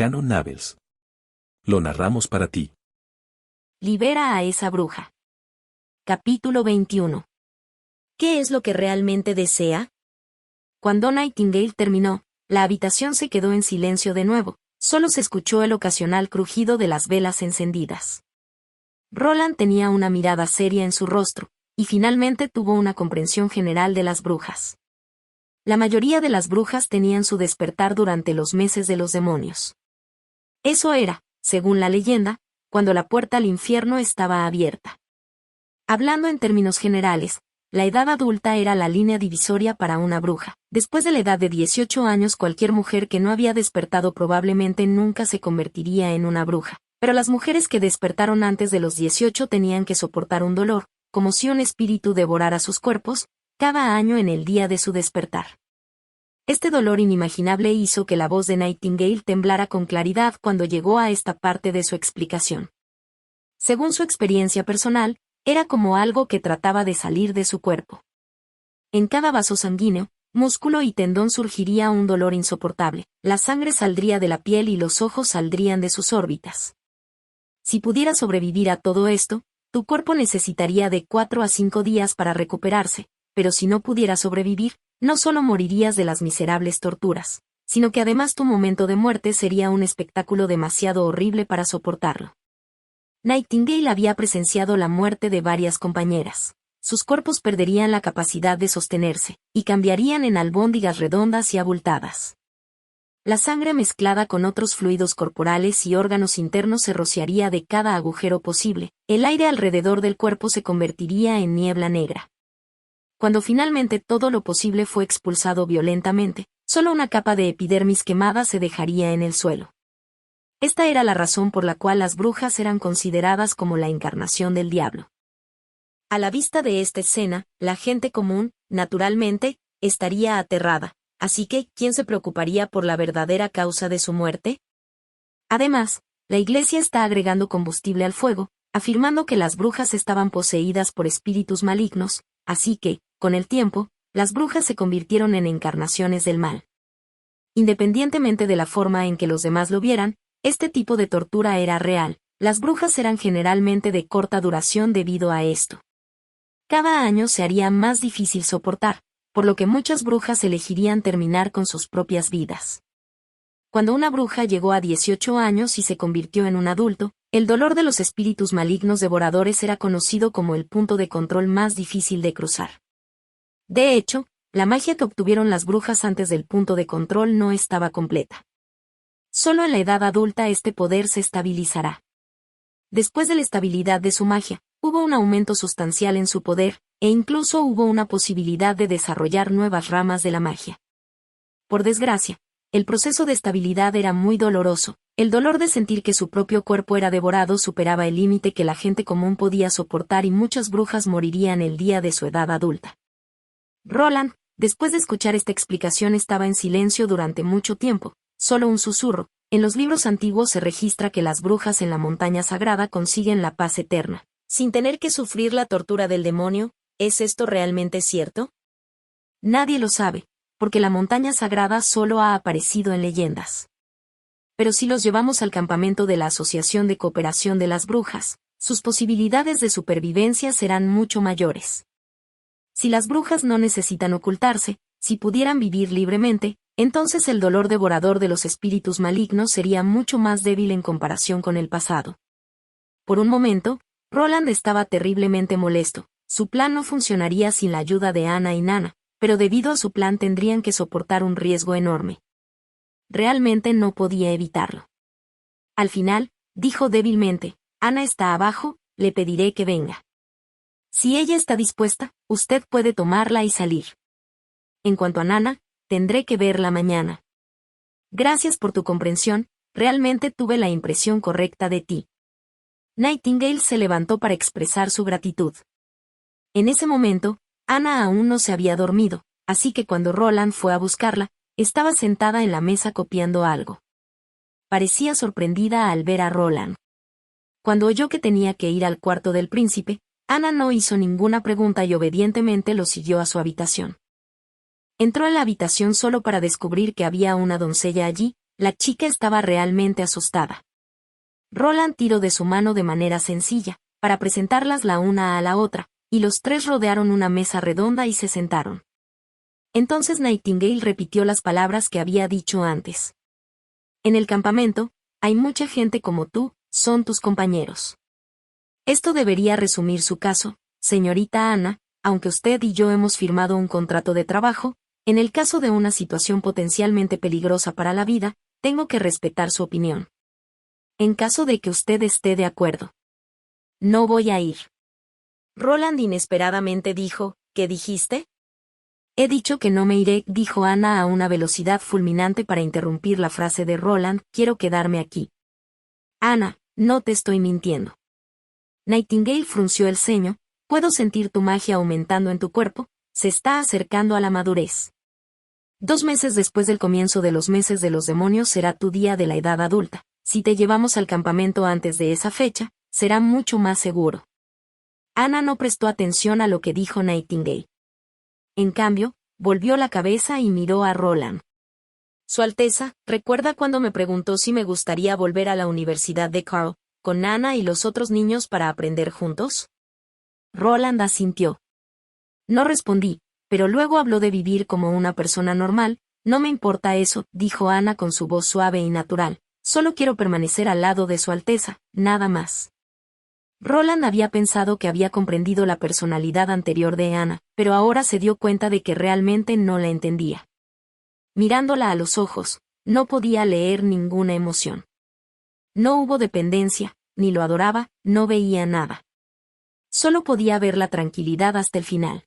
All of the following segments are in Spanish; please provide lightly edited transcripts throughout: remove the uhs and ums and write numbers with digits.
Canon Novels. Lo narramos para ti. Libera a esa bruja. Capítulo 21. ¿Qué es lo que realmente desea? Cuando Nightingale terminó, la habitación se quedó en silencio de nuevo, solo se escuchó el ocasional crujido de las velas encendidas. Roland tenía una mirada seria en su rostro, y finalmente tuvo una comprensión general de las brujas. La mayoría de las brujas tenían su despertar durante los meses de los demonios. Eso era, según la leyenda, cuando la puerta al infierno estaba abierta. Hablando en términos generales, la edad adulta era la línea divisoria para una bruja. Después de la edad de 18 años, cualquier mujer que no había despertado probablemente nunca se convertiría en una bruja. Pero las mujeres que despertaron antes de los 18 tenían que soportar un dolor, como si un espíritu devorara sus cuerpos, cada año en el día de su despertar. Este dolor inimaginable hizo que la voz de Nightingale temblara con claridad cuando llegó a esta parte de su explicación. Según su experiencia personal, era como algo que trataba de salir de su cuerpo. En cada vaso sanguíneo, músculo y tendón surgiría un dolor insoportable, la sangre saldría de la piel y los ojos saldrían de sus órbitas. Si pudieras sobrevivir a todo esto, tu cuerpo necesitaría de 4 a 5 días para recuperarse, pero si no pudieras sobrevivir, no solo morirías de las miserables torturas, sino que además tu momento de muerte sería un espectáculo demasiado horrible para soportarlo. Nightingale había presenciado la muerte de varias compañeras. Sus cuerpos perderían la capacidad de sostenerse, y cambiarían en albóndigas redondas y abultadas. La sangre mezclada con otros fluidos corporales y órganos internos se rociaría de cada agujero posible, el aire alrededor del cuerpo se convertiría en niebla negra. Cuando finalmente todo lo posible fue expulsado violentamente, solo una capa de epidermis quemada se dejaría en el suelo. Esta era la razón por la cual las brujas eran consideradas como la encarnación del diablo. A la vista de esta escena, la gente común, naturalmente, estaría aterrada, así que, ¿quién se preocuparía por la verdadera causa de su muerte? Además, la Iglesia está agregando combustible al fuego, afirmando que las brujas estaban poseídas por espíritus malignos, así que, con el tiempo, las brujas se convirtieron en encarnaciones del mal. Independientemente de la forma en que los demás lo vieran, este tipo de tortura era real. Las brujas eran generalmente de corta duración debido a esto. Cada año se haría más difícil soportar, por lo que muchas brujas elegirían terminar con sus propias vidas. Cuando una bruja llegó a 18 años y se convirtió en un adulto, el dolor de los espíritus malignos devoradores era conocido como el punto de control más difícil de cruzar. De hecho, la magia que obtuvieron las brujas antes del punto de control no estaba completa. Solo en la edad adulta este poder se estabilizará. Después de la estabilidad de su magia, hubo un aumento sustancial en su poder, e incluso hubo una posibilidad de desarrollar nuevas ramas de la magia. Por desgracia, el proceso de estabilidad era muy doloroso. El dolor de sentir que su propio cuerpo era devorado superaba el límite que la gente común podía soportar y muchas brujas morirían el día de su edad adulta. Roland, después de escuchar esta explicación, estaba en silencio durante mucho tiempo, solo un susurro. En los libros antiguos se registra que las brujas en la montaña sagrada consiguen la paz eterna, sin tener que sufrir la tortura del demonio. ¿Es esto realmente cierto? Nadie lo sabe, porque la montaña sagrada solo ha aparecido en leyendas. Pero si los llevamos al campamento de la Asociación de Cooperación de las Brujas, sus posibilidades de supervivencia serán mucho mayores. Si las brujas no necesitan ocultarse, si pudieran vivir libremente, entonces el dolor devorador de los espíritus malignos sería mucho más débil en comparación con el pasado. Por un momento, Roland estaba terriblemente molesto. Su plan no funcionaría sin la ayuda de Anna y Nana, pero debido a su plan tendrían que soportar un riesgo enorme. Realmente no podía evitarlo. Al final, dijo débilmente, Anna está abajo, le pediré que venga. Si ella está dispuesta, usted puede tomarla y salir. En cuanto a Nana, tendré que verla mañana. Gracias por tu comprensión, realmente tuve la impresión correcta de ti. Nightingale se levantó para expresar su gratitud. En ese momento, Anna aún no se había dormido, así que cuando Roland fue a buscarla, estaba sentada en la mesa copiando algo. Parecía sorprendida al ver a Roland. Cuando oyó que tenía que ir al cuarto del príncipe, Anna no hizo ninguna pregunta y obedientemente lo siguió a su habitación. Entró en la habitación solo para descubrir que había una doncella allí, La chica estaba realmente asustada. Roland tiró de su mano de manera sencilla, para presentarlas la una a la otra, y los tres rodearon una mesa redonda y se sentaron. Entonces Nightingale repitió las palabras que había dicho antes. En el campamento, hay mucha gente como tú, son tus compañeros. Esto debería resumir su caso, señorita Anna, aunque usted y yo hemos firmado un contrato de trabajo, en el caso de una situación potencialmente peligrosa para la vida, tengo que respetar su opinión. En caso de que usted esté de acuerdo. No voy a ir. Roland inesperadamente dijo, ¿qué dijiste? He dicho que no me iré, dijo Anna a una velocidad fulminante para interrumpir la frase de Roland, quiero quedarme aquí. Anna, no te estoy mintiendo. Nightingale frunció el ceño, puedo sentir tu magia aumentando en tu cuerpo, se está acercando a la madurez. 2 meses después del comienzo de los meses de los demonios será tu día de la edad adulta. Si te llevamos al campamento antes de esa fecha, será mucho más seguro. Anna no prestó atención a lo que dijo Nightingale. En cambio, volvió la cabeza y miró a Roland. Su Alteza, ¿recuerda cuando me preguntó si me gustaría volver a la Universidad de Carl, con Anna y los otros niños para aprender juntos? Roland asintió. No respondí, pero luego habló de vivir como una persona normal. No me importa eso, dijo Anna con su voz suave y natural. Solo quiero permanecer al lado de Su Alteza, nada más. Roland había pensado que había comprendido la personalidad anterior de Anna, pero ahora se dio cuenta de que realmente no la entendía. Mirándola a los ojos, no podía leer ninguna emoción. No hubo dependencia, ni lo adoraba, no veía nada. Solo podía ver la tranquilidad hasta el final.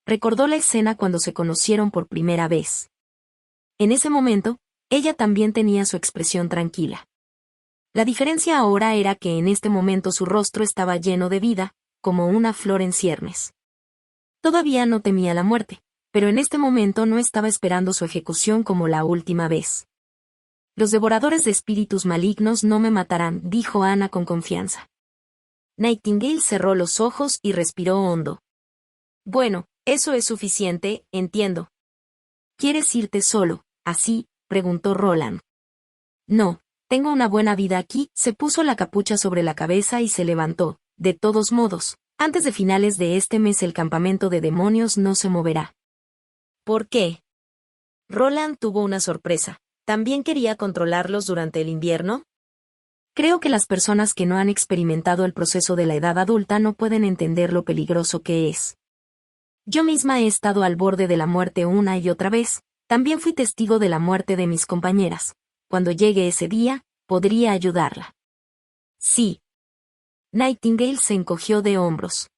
Recordó la escena cuando se conocieron por primera vez. En ese momento, ella también tenía su expresión tranquila. La diferencia ahora era que en este momento su rostro estaba lleno de vida, como una flor en ciernes. Todavía no temía la muerte, pero en este momento no estaba esperando su ejecución como la última vez. Los devoradores de espíritus malignos no me matarán, dijo Anna con confianza. Nightingale cerró los ojos y respiró hondo. Bueno, eso es suficiente, entiendo. ¿Quieres irte solo, así? Preguntó Roland. No. Tengo una buena vida aquí, se puso la capucha sobre la cabeza y se levantó. De todos modos, antes de finales de este mes el campamento de demonios no se moverá. ¿Por qué? Roland tuvo una sorpresa. ¿También quería controlarlos durante el invierno? Creo que las personas que no han experimentado el proceso de la edad adulta no pueden entender lo peligroso que es. Yo misma he estado al borde de la muerte una y otra vez, también fui testigo de la muerte de mis compañeras. Cuando llegue ese día, podría ayudarla. Sí. Nightingale se encogió de hombros.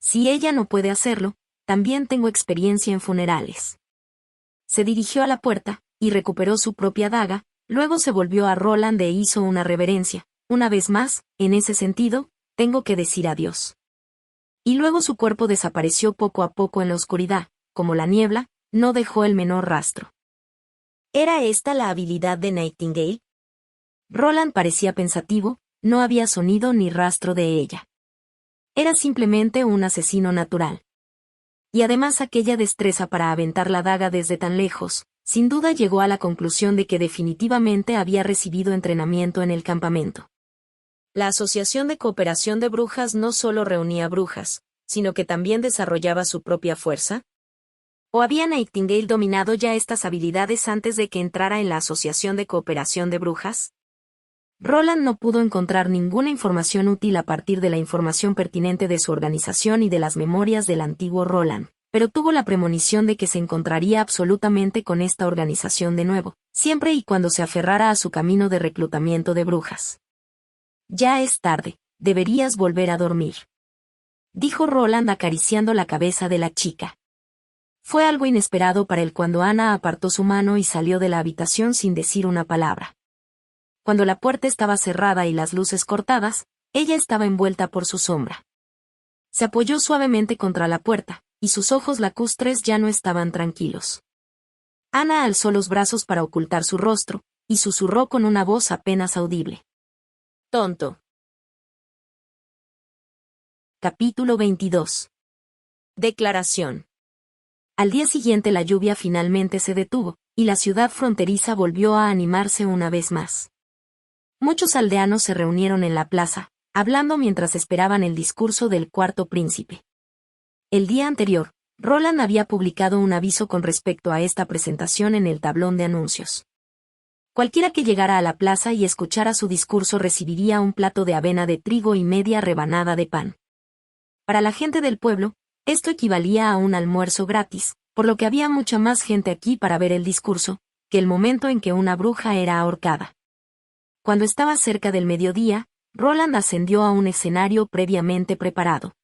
Si ella no puede hacerlo, también tengo experiencia en funerales. Se dirigió a la puerta, y recuperó su propia daga, luego se volvió a Roland e hizo una reverencia. Una vez más, en ese sentido, tengo que decir adiós. Y luego su cuerpo desapareció poco a poco en la oscuridad, como la niebla, no dejó el menor rastro. ¿Era esta la habilidad de Nightingale? Roland parecía pensativo, no había sonido ni rastro de ella. Era simplemente un asesino natural. Y además aquella destreza para aventar la daga desde tan lejos, sin duda llegó a la conclusión de que definitivamente había recibido entrenamiento en el campamento. La Asociación de Cooperación de Brujas no solo reunía brujas, sino que también desarrollaba su propia fuerza. ¿O había Nightingale dominado ya estas habilidades antes de que entrara en la Asociación de Cooperación de Brujas? Roland no pudo encontrar ninguna información útil a partir de la información pertinente de su organización y de las memorias del antiguo Roland, pero tuvo la premonición de que se encontraría absolutamente con esta organización de nuevo, siempre y cuando se aferrara a su camino de reclutamiento de brujas. Ya es tarde, deberías volver a dormir, dijo Roland acariciando la cabeza de la chica. Fue algo inesperado para él cuando Anna apartó su mano y salió de la habitación sin decir una palabra. Cuando la puerta estaba cerrada y las luces cortadas, ella estaba envuelta por su sombra. Se apoyó suavemente contra la puerta, y sus ojos lacustres ya no estaban tranquilos. Anna alzó los brazos para ocultar su rostro, y susurró con una voz apenas audible. Tonto. Capítulo 22. Declaración. Al día siguiente la lluvia finalmente se detuvo, y la ciudad fronteriza volvió a animarse una vez más. Muchos aldeanos se reunieron en la plaza, hablando mientras esperaban el discurso del cuarto príncipe. El día anterior, Roland había publicado un aviso con respecto a esta presentación en el tablón de anuncios. Cualquiera que llegara a la plaza y escuchara su discurso recibiría un plato de avena de trigo y media rebanada de pan. Para la gente del pueblo, esto equivalía a un almuerzo gratis, por lo que había mucha más gente aquí para ver el discurso, que el momento en que una bruja era ahorcada. Cuando estaba cerca del mediodía, Roland ascendió a un escenario previamente preparado.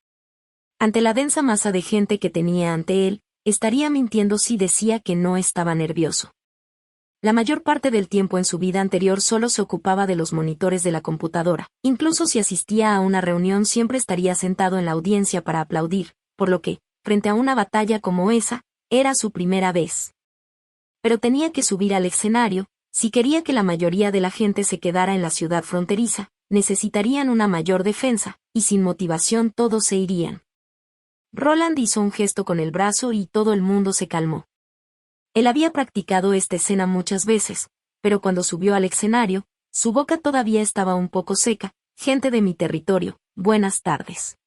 Ante la densa masa de gente que tenía ante él, estaría mintiendo si decía que no estaba nervioso. La mayor parte del tiempo en su vida anterior solo se ocupaba de los monitores de la computadora. Incluso si asistía a una reunión siempre estaría sentado en la audiencia para aplaudir, por lo que, frente a una batalla como esa, era su primera vez. Pero tenía que subir al escenario, si quería que la mayoría de la gente se quedara en la ciudad fronteriza, necesitarían una mayor defensa, y sin motivación todos se irían. Roland hizo un gesto con el brazo y todo el mundo se calmó. Él había practicado esta escena muchas veces, pero cuando subió al escenario, su boca todavía estaba un poco seca. Gente de mi territorio, buenas tardes.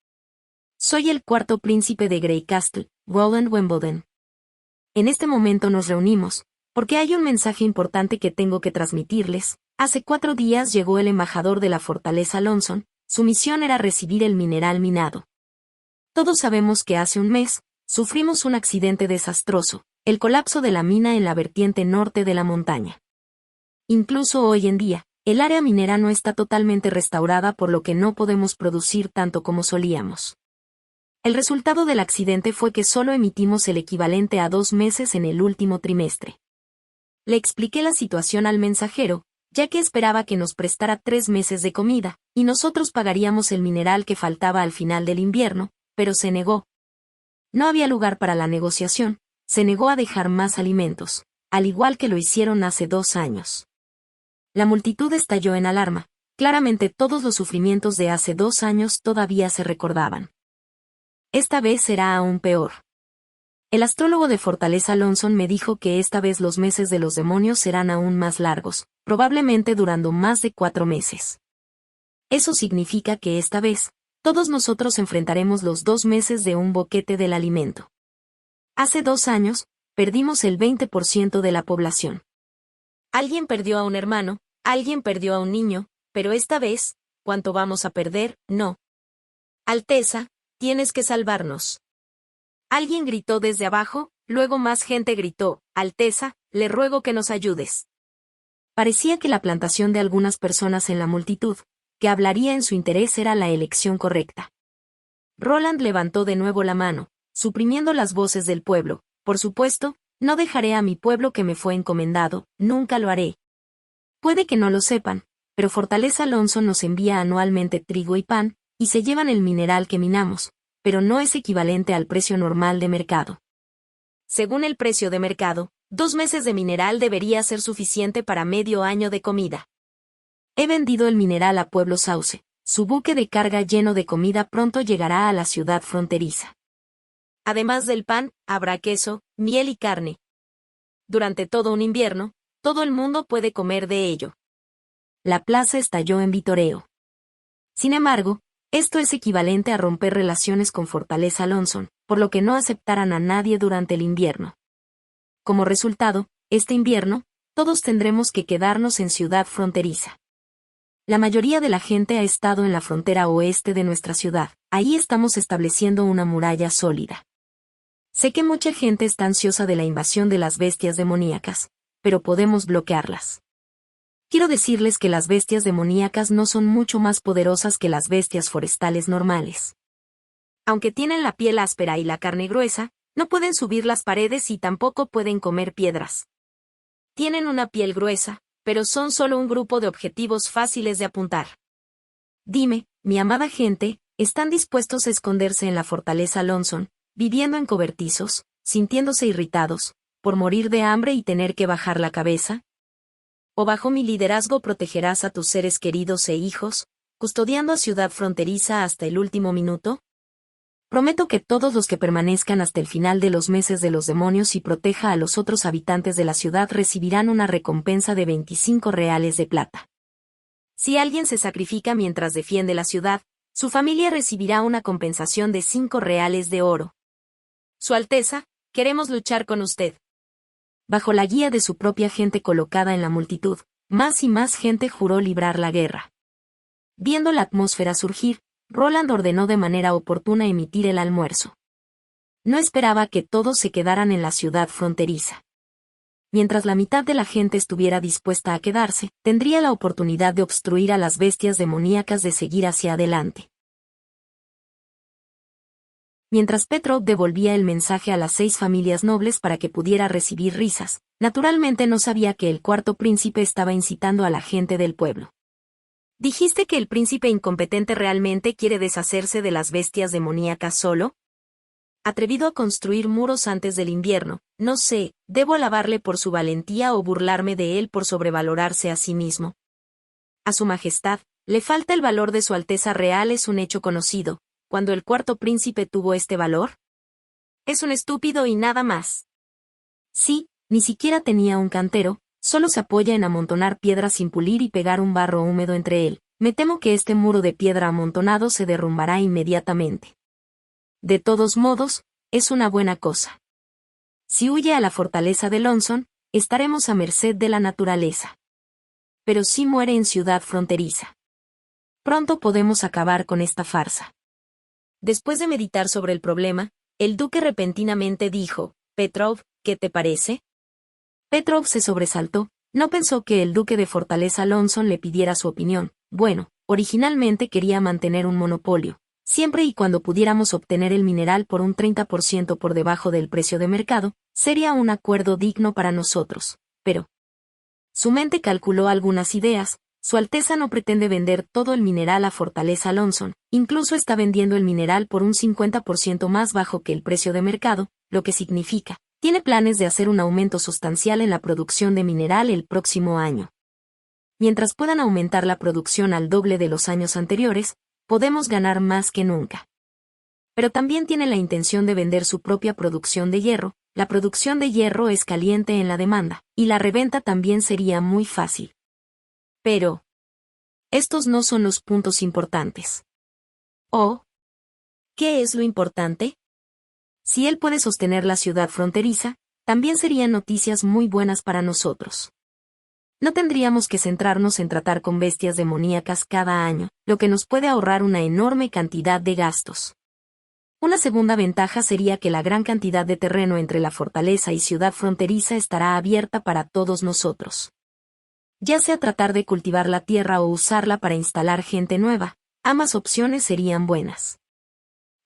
Soy el cuarto príncipe de Greycastle, Roland Wimbledon. En este momento nos reunimos, porque hay un mensaje importante que tengo que transmitirles. Hace 4 días llegó el embajador de la fortaleza Lonson, su misión era recibir el mineral minado. Todos sabemos que hace un mes, sufrimos un accidente desastroso, el colapso de la mina en la vertiente norte de la montaña. Incluso hoy en día, el área minera no está totalmente restaurada por lo que no podemos producir tanto como solíamos. El resultado del accidente fue que solo emitimos el equivalente a 2 meses en el último trimestre. Le expliqué la situación al mensajero, ya que esperaba que nos prestara 3 meses de comida, y nosotros pagaríamos el mineral que faltaba al final del invierno, pero se negó. No había lugar para la negociación, se negó a dejar más alimentos, al igual que lo hicieron hace 2 años. La multitud estalló en alarma, claramente todos los sufrimientos de hace 2 años todavía se recordaban. Esta vez será aún peor. El astrólogo de Fortaleza Lonson me dijo que esta vez los meses de los demonios serán aún más largos, probablemente durando más de 4 meses. Eso significa que esta vez, todos nosotros enfrentaremos los 2 meses de un boquete del alimento. Hace 2 años, perdimos el 20% de la población. Alguien perdió a un hermano, alguien perdió a un niño, pero esta vez, ¿cuánto vamos a perder? No. Alteza, tienes que salvarnos. Alguien gritó desde abajo, luego más gente gritó, Alteza, le ruego que nos ayudes. Parecía que la plantación de algunas personas en la multitud, que hablaría en su interés era la elección correcta. Roland levantó de nuevo la mano, suprimiendo las voces del pueblo. Por supuesto, no dejaré a mi pueblo que me fue encomendado, nunca lo haré. Puede que no lo sepan, pero Fortaleza Lonson nos envía anualmente trigo y pan, y se llevan el mineral que minamos, pero no es equivalente al precio normal de mercado. Según el precio de mercado, 2 meses de mineral debería ser suficiente para medio año de comida. He vendido el mineral a Pueblo Sauce, su buque de carga lleno de comida pronto llegará a la ciudad fronteriza. Además del pan, habrá queso, miel y carne. Durante todo un invierno, todo el mundo puede comer de ello. La plaza estalló en vitoreo. Sin embargo, esto es equivalente a romper relaciones con Fortaleza Lonson, por lo que no aceptarán a nadie durante el invierno. Como resultado, este invierno, todos tendremos que quedarnos en ciudad fronteriza. La mayoría de la gente ha estado en la frontera oeste de nuestra ciudad, ahí estamos estableciendo una muralla sólida. Sé que mucha gente está ansiosa de la invasión de las bestias demoníacas, pero podemos bloquearlas. Quiero decirles que las bestias demoníacas no son mucho más poderosas que las bestias forestales normales. Aunque tienen la piel áspera y la carne gruesa, no pueden subir las paredes y tampoco pueden comer piedras. Tienen una piel gruesa, pero son solo un grupo de objetivos fáciles de apuntar. Dime, mi amada gente, ¿están dispuestos a esconderse en la fortaleza Lonson, viviendo en cobertizos, sintiéndose irritados, por morir de hambre y tener que bajar la cabeza? ¿O bajo mi liderazgo protegerás a tus seres queridos e hijos, custodiando a ciudad fronteriza hasta el último minuto? Prometo que todos los que permanezcan hasta el final de los meses de los demonios y proteja a los otros habitantes de la ciudad recibirán una recompensa de 25 reales de plata. Si alguien se sacrifica mientras defiende la ciudad, su familia recibirá una compensación de 5 reales de oro. Su Alteza, queremos luchar con usted. Bajo la guía de su propia gente colocada en la multitud, más y más gente juró librar la guerra. Viendo la atmósfera surgir, Roland ordenó de manera oportuna emitir el almuerzo. No esperaba que todos se quedaran en la ciudad fronteriza. Mientras la mitad de la gente estuviera dispuesta a quedarse, tendría la oportunidad de obstruir a las bestias demoníacas de seguir hacia adelante. Mientras Petrov devolvía el mensaje a las 6 familias nobles para que pudiera recibir risas, naturalmente no sabía que el cuarto príncipe estaba incitando a la gente del pueblo. ¿Dijiste que el príncipe incompetente realmente quiere deshacerse de las bestias demoníacas solo? Atrevido a construir muros antes del invierno, no sé, ¿debo alabarle por su valentía o burlarme de él por sobrevalorarse a sí mismo? A su majestad, le falta el valor de su Alteza Real, es un hecho conocido. ¿Cuándo el cuarto príncipe tuvo este valor? Es un estúpido y nada más. Sí, ni siquiera tenía un cantero, solo se apoya en amontonar piedras sin pulir y pegar un barro húmedo entre él. Me temo que este muro de piedra amontonado se derrumbará inmediatamente. De todos modos, es una buena cosa. Si huye a la fortaleza de Lonson, estaremos a merced de la naturaleza. Pero si muere en ciudad fronteriza, pronto podemos acabar con esta farsa. Después de meditar sobre el problema, el duque repentinamente dijo, Petrov, ¿qué te parece? Petrov se sobresaltó, no pensó que el duque de Fortaleza Lonson le pidiera su opinión. Bueno, originalmente quería mantener un monopolio, siempre y cuando pudiéramos obtener el mineral por un 30% por debajo del precio de mercado, sería un acuerdo digno para nosotros, pero su mente calculó algunas ideas. Su Alteza no pretende vender todo el mineral a Fortaleza Lonson, incluso está vendiendo el mineral por un 50% más bajo que el precio de mercado, lo que significa, tiene planes de hacer un aumento sustancial en la producción de mineral el próximo año. Mientras puedan aumentar la producción al doble de los años anteriores, podemos ganar más que nunca. Pero también tiene la intención de vender su propia producción de hierro. La producción de hierro es caliente en la demanda, y la reventa también sería muy fácil. Pero estos no son los puntos importantes. ¿Oh? ¿Qué es lo importante? Si él puede sostener la ciudad fronteriza, también serían noticias muy buenas para nosotros. No tendríamos que centrarnos en tratar con bestias demoníacas cada año, lo que nos puede ahorrar una enorme cantidad de gastos. Una segunda ventaja sería que la gran cantidad de terreno entre la fortaleza y ciudad fronteriza estará abierta para todos nosotros. Ya sea tratar de cultivar la tierra o usarla para instalar gente nueva, ambas opciones serían buenas.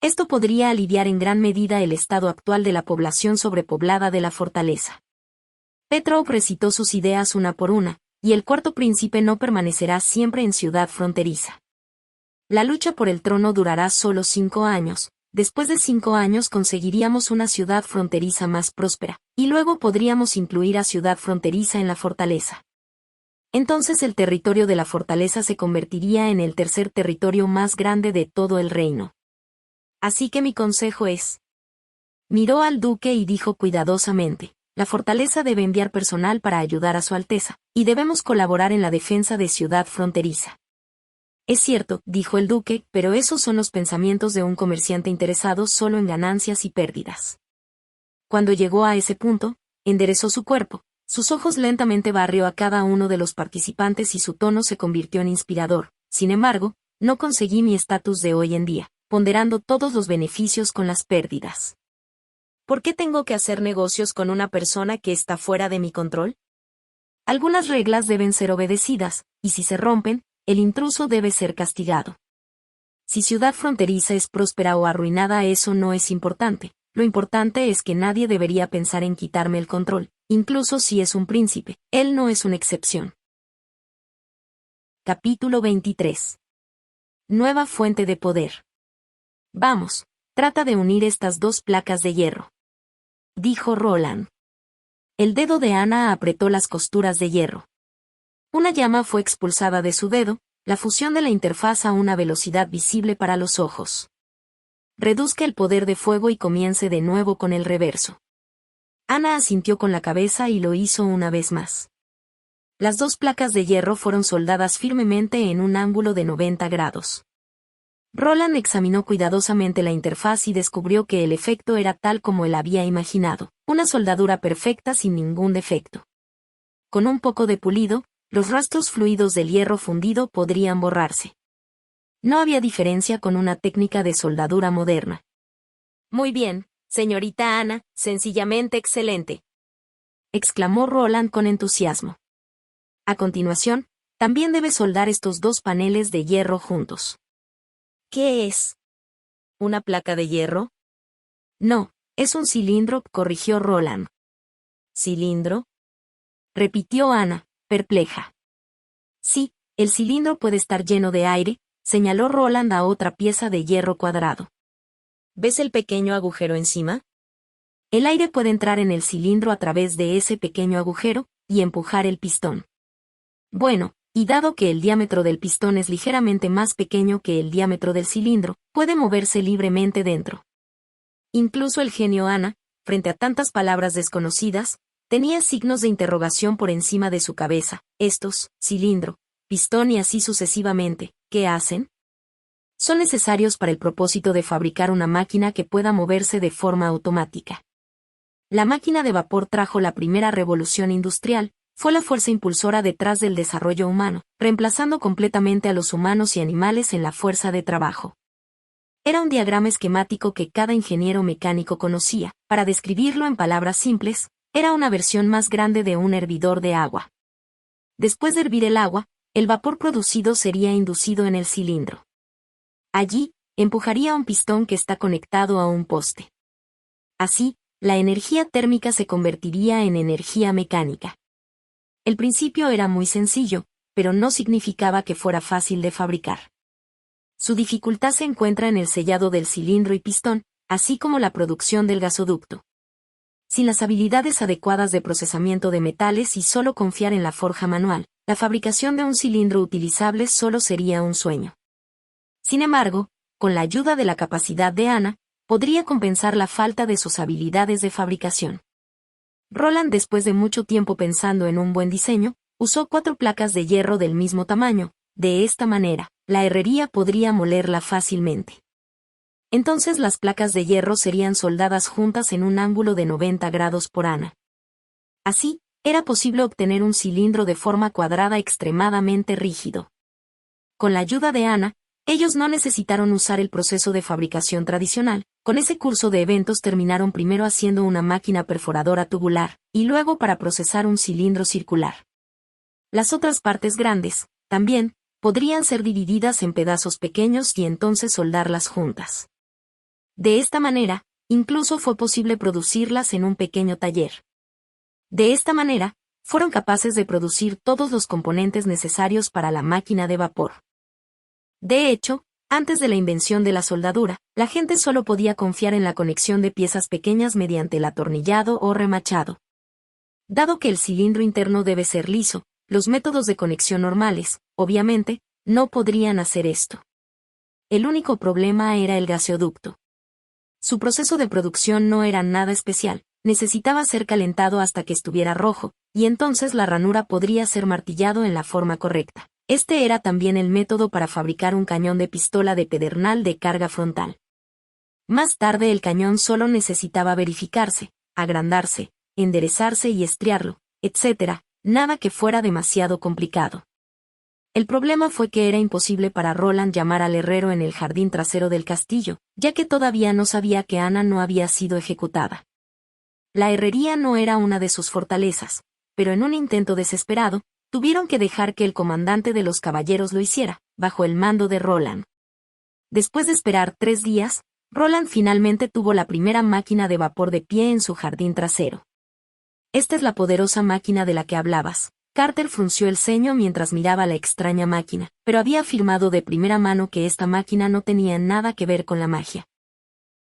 Esto podría aliviar en gran medida el estado actual de la población sobrepoblada de la fortaleza. Petrov recitó sus ideas una por una, y el cuarto príncipe no permanecerá siempre en ciudad fronteriza. La lucha por el trono durará solo 5 años, después de 5 años conseguiríamos una ciudad fronteriza más próspera, y luego podríamos incluir a ciudad fronteriza en la fortaleza. Entonces el territorio de la fortaleza se convertiría en el tercer territorio más grande de todo el reino. Así que mi consejo es... Miró al duque y dijo cuidadosamente, la fortaleza debe enviar personal para ayudar a su Alteza, y debemos colaborar en la defensa de ciudad fronteriza. Es cierto, dijo el duque, pero esos son los pensamientos de un comerciante interesado solo en ganancias y pérdidas. Cuando llegó a ese punto, enderezó su cuerpo. Sus ojos lentamente barrió a cada uno de los participantes y su tono se convirtió en inspirador. Sin embargo, no conseguí mi estatus de hoy en día, ponderando todos los beneficios con las pérdidas. ¿Por qué tengo que hacer negocios con una persona que está fuera de mi control? Algunas reglas deben ser obedecidas, y si se rompen, el intruso debe ser castigado. Si ciudad fronteriza es próspera o arruinada, eso no es importante. Lo importante es que nadie debería pensar en quitarme el control. Incluso si es un príncipe, él no es una excepción. Capítulo 23. Nueva fuente de poder. Vamos, trata de unir estas 2 placas de hierro, dijo Roland. El dedo de Ana apretó las costuras de hierro. Una llama fue expulsada de su dedo, la fusión de la interfaz a una velocidad visible para los ojos. reduzca el poder de fuego y comience de nuevo con el reverso. Ana asintió con la cabeza y lo hizo una vez más. Las dos placas de hierro fueron soldadas firmemente en un ángulo de 90 grados. Roland examinó cuidadosamente la interfaz y descubrió que el efecto era tal como él había imaginado, una soldadura perfecta sin ningún defecto. Con un poco de pulido, los rastros fluidos del hierro fundido podrían borrarse. No había diferencia con una técnica de soldadura moderna. Muy bien, señorita Ana, sencillamente excelente, exclamó Roland con entusiasmo. A continuación, también debe soldar estos dos paneles de hierro juntos. ¿Qué es? ¿Una placa de hierro? No, es un cilindro, corrigió Roland. ¿Cilindro? Repitió Ana, perpleja. Sí, el cilindro puede estar lleno de aire, señaló Roland a otra pieza de hierro cuadrado. ¿Ves el pequeño agujero encima? El aire puede entrar en el cilindro a través de ese pequeño agujero y empujar el pistón. Bueno, y dado que el diámetro del pistón es ligeramente más pequeño que el diámetro del cilindro, puede moverse libremente dentro. Incluso el genio Ana, frente a tantas palabras desconocidas, tenía signos de interrogación por encima de su cabeza. Estos, cilindro, pistón y así sucesivamente, ¿qué hacen? Son necesarios para el propósito de fabricar una máquina que pueda moverse de forma automática. La máquina de vapor trajo la primera revolución industrial, fue la fuerza impulsora detrás del desarrollo humano, reemplazando completamente a los humanos y animales en la fuerza de trabajo. Era un diagrama esquemático que cada ingeniero mecánico conocía. Para describirlo en palabras simples, era una versión más grande de un hervidor de agua. Después de hervir el agua, el vapor producido sería inducido en el cilindro. Allí, empujaría un pistón que está conectado a un poste. Así, la energía térmica se convertiría en energía mecánica. El principio era muy sencillo, pero no significaba que fuera fácil de fabricar. Su dificultad se encuentra en el sellado del cilindro y pistón, así como la producción del gasoducto. Sin las habilidades adecuadas de procesamiento de metales y solo confiar en la forja manual, la fabricación de un cilindro utilizable solo sería un sueño. Sin embargo, con la ayuda de la capacidad de Ana, podría compensar la falta de sus habilidades de fabricación. Roland, después de mucho tiempo pensando en un buen diseño, usó 4 placas de hierro del mismo tamaño. De esta manera, la herrería podría molerla fácilmente. Entonces las placas de hierro serían soldadas juntas en un ángulo de 90 grados por Ana. Así, era posible obtener un cilindro de forma cuadrada extremadamente rígido. Con la ayuda de Ana, ellos no necesitaron usar el proceso de fabricación tradicional. Con ese curso de eventos terminaron primero haciendo una máquina perforadora tubular, y luego para procesar un cilindro circular. Las otras partes grandes, también, podrían ser divididas en pedazos pequeños y entonces soldarlas juntas. De esta manera, incluso fue posible producirlas en un pequeño taller. De esta manera, fueron capaces de producir todos los componentes necesarios para la máquina de vapor. De hecho, antes de la invención de la soldadura, la gente solo podía confiar en la conexión de piezas pequeñas mediante el atornillado o remachado. Dado que el cilindro interno debe ser liso, los métodos de conexión normales, obviamente, no podrían hacer esto. El único problema era el gaseoducto. Su proceso de producción no era nada especial, necesitaba ser calentado hasta que estuviera rojo, y entonces la ranura podría ser martillado en la forma correcta. Este era también el método para fabricar un cañón de pistola de pedernal de carga frontal. Más tarde el cañón solo necesitaba verificarse, agrandarse, enderezarse y estriarlo, etc., nada que fuera demasiado complicado. El problema fue que era imposible para Roland llamar al herrero en el jardín trasero del castillo, ya que todavía no sabía que Ana no había sido ejecutada. La herrería no era una de sus fortalezas, pero en un intento desesperado, tuvieron que dejar que el comandante de los caballeros lo hiciera, bajo el mando de Roland. Después de esperar 3 días, Roland finalmente tuvo la primera máquina de vapor de pie en su jardín trasero. Esta es la poderosa máquina de la que hablabas. Carter frunció el ceño mientras miraba la extraña máquina, pero había afirmado de primera mano que esta máquina no tenía nada que ver con la magia.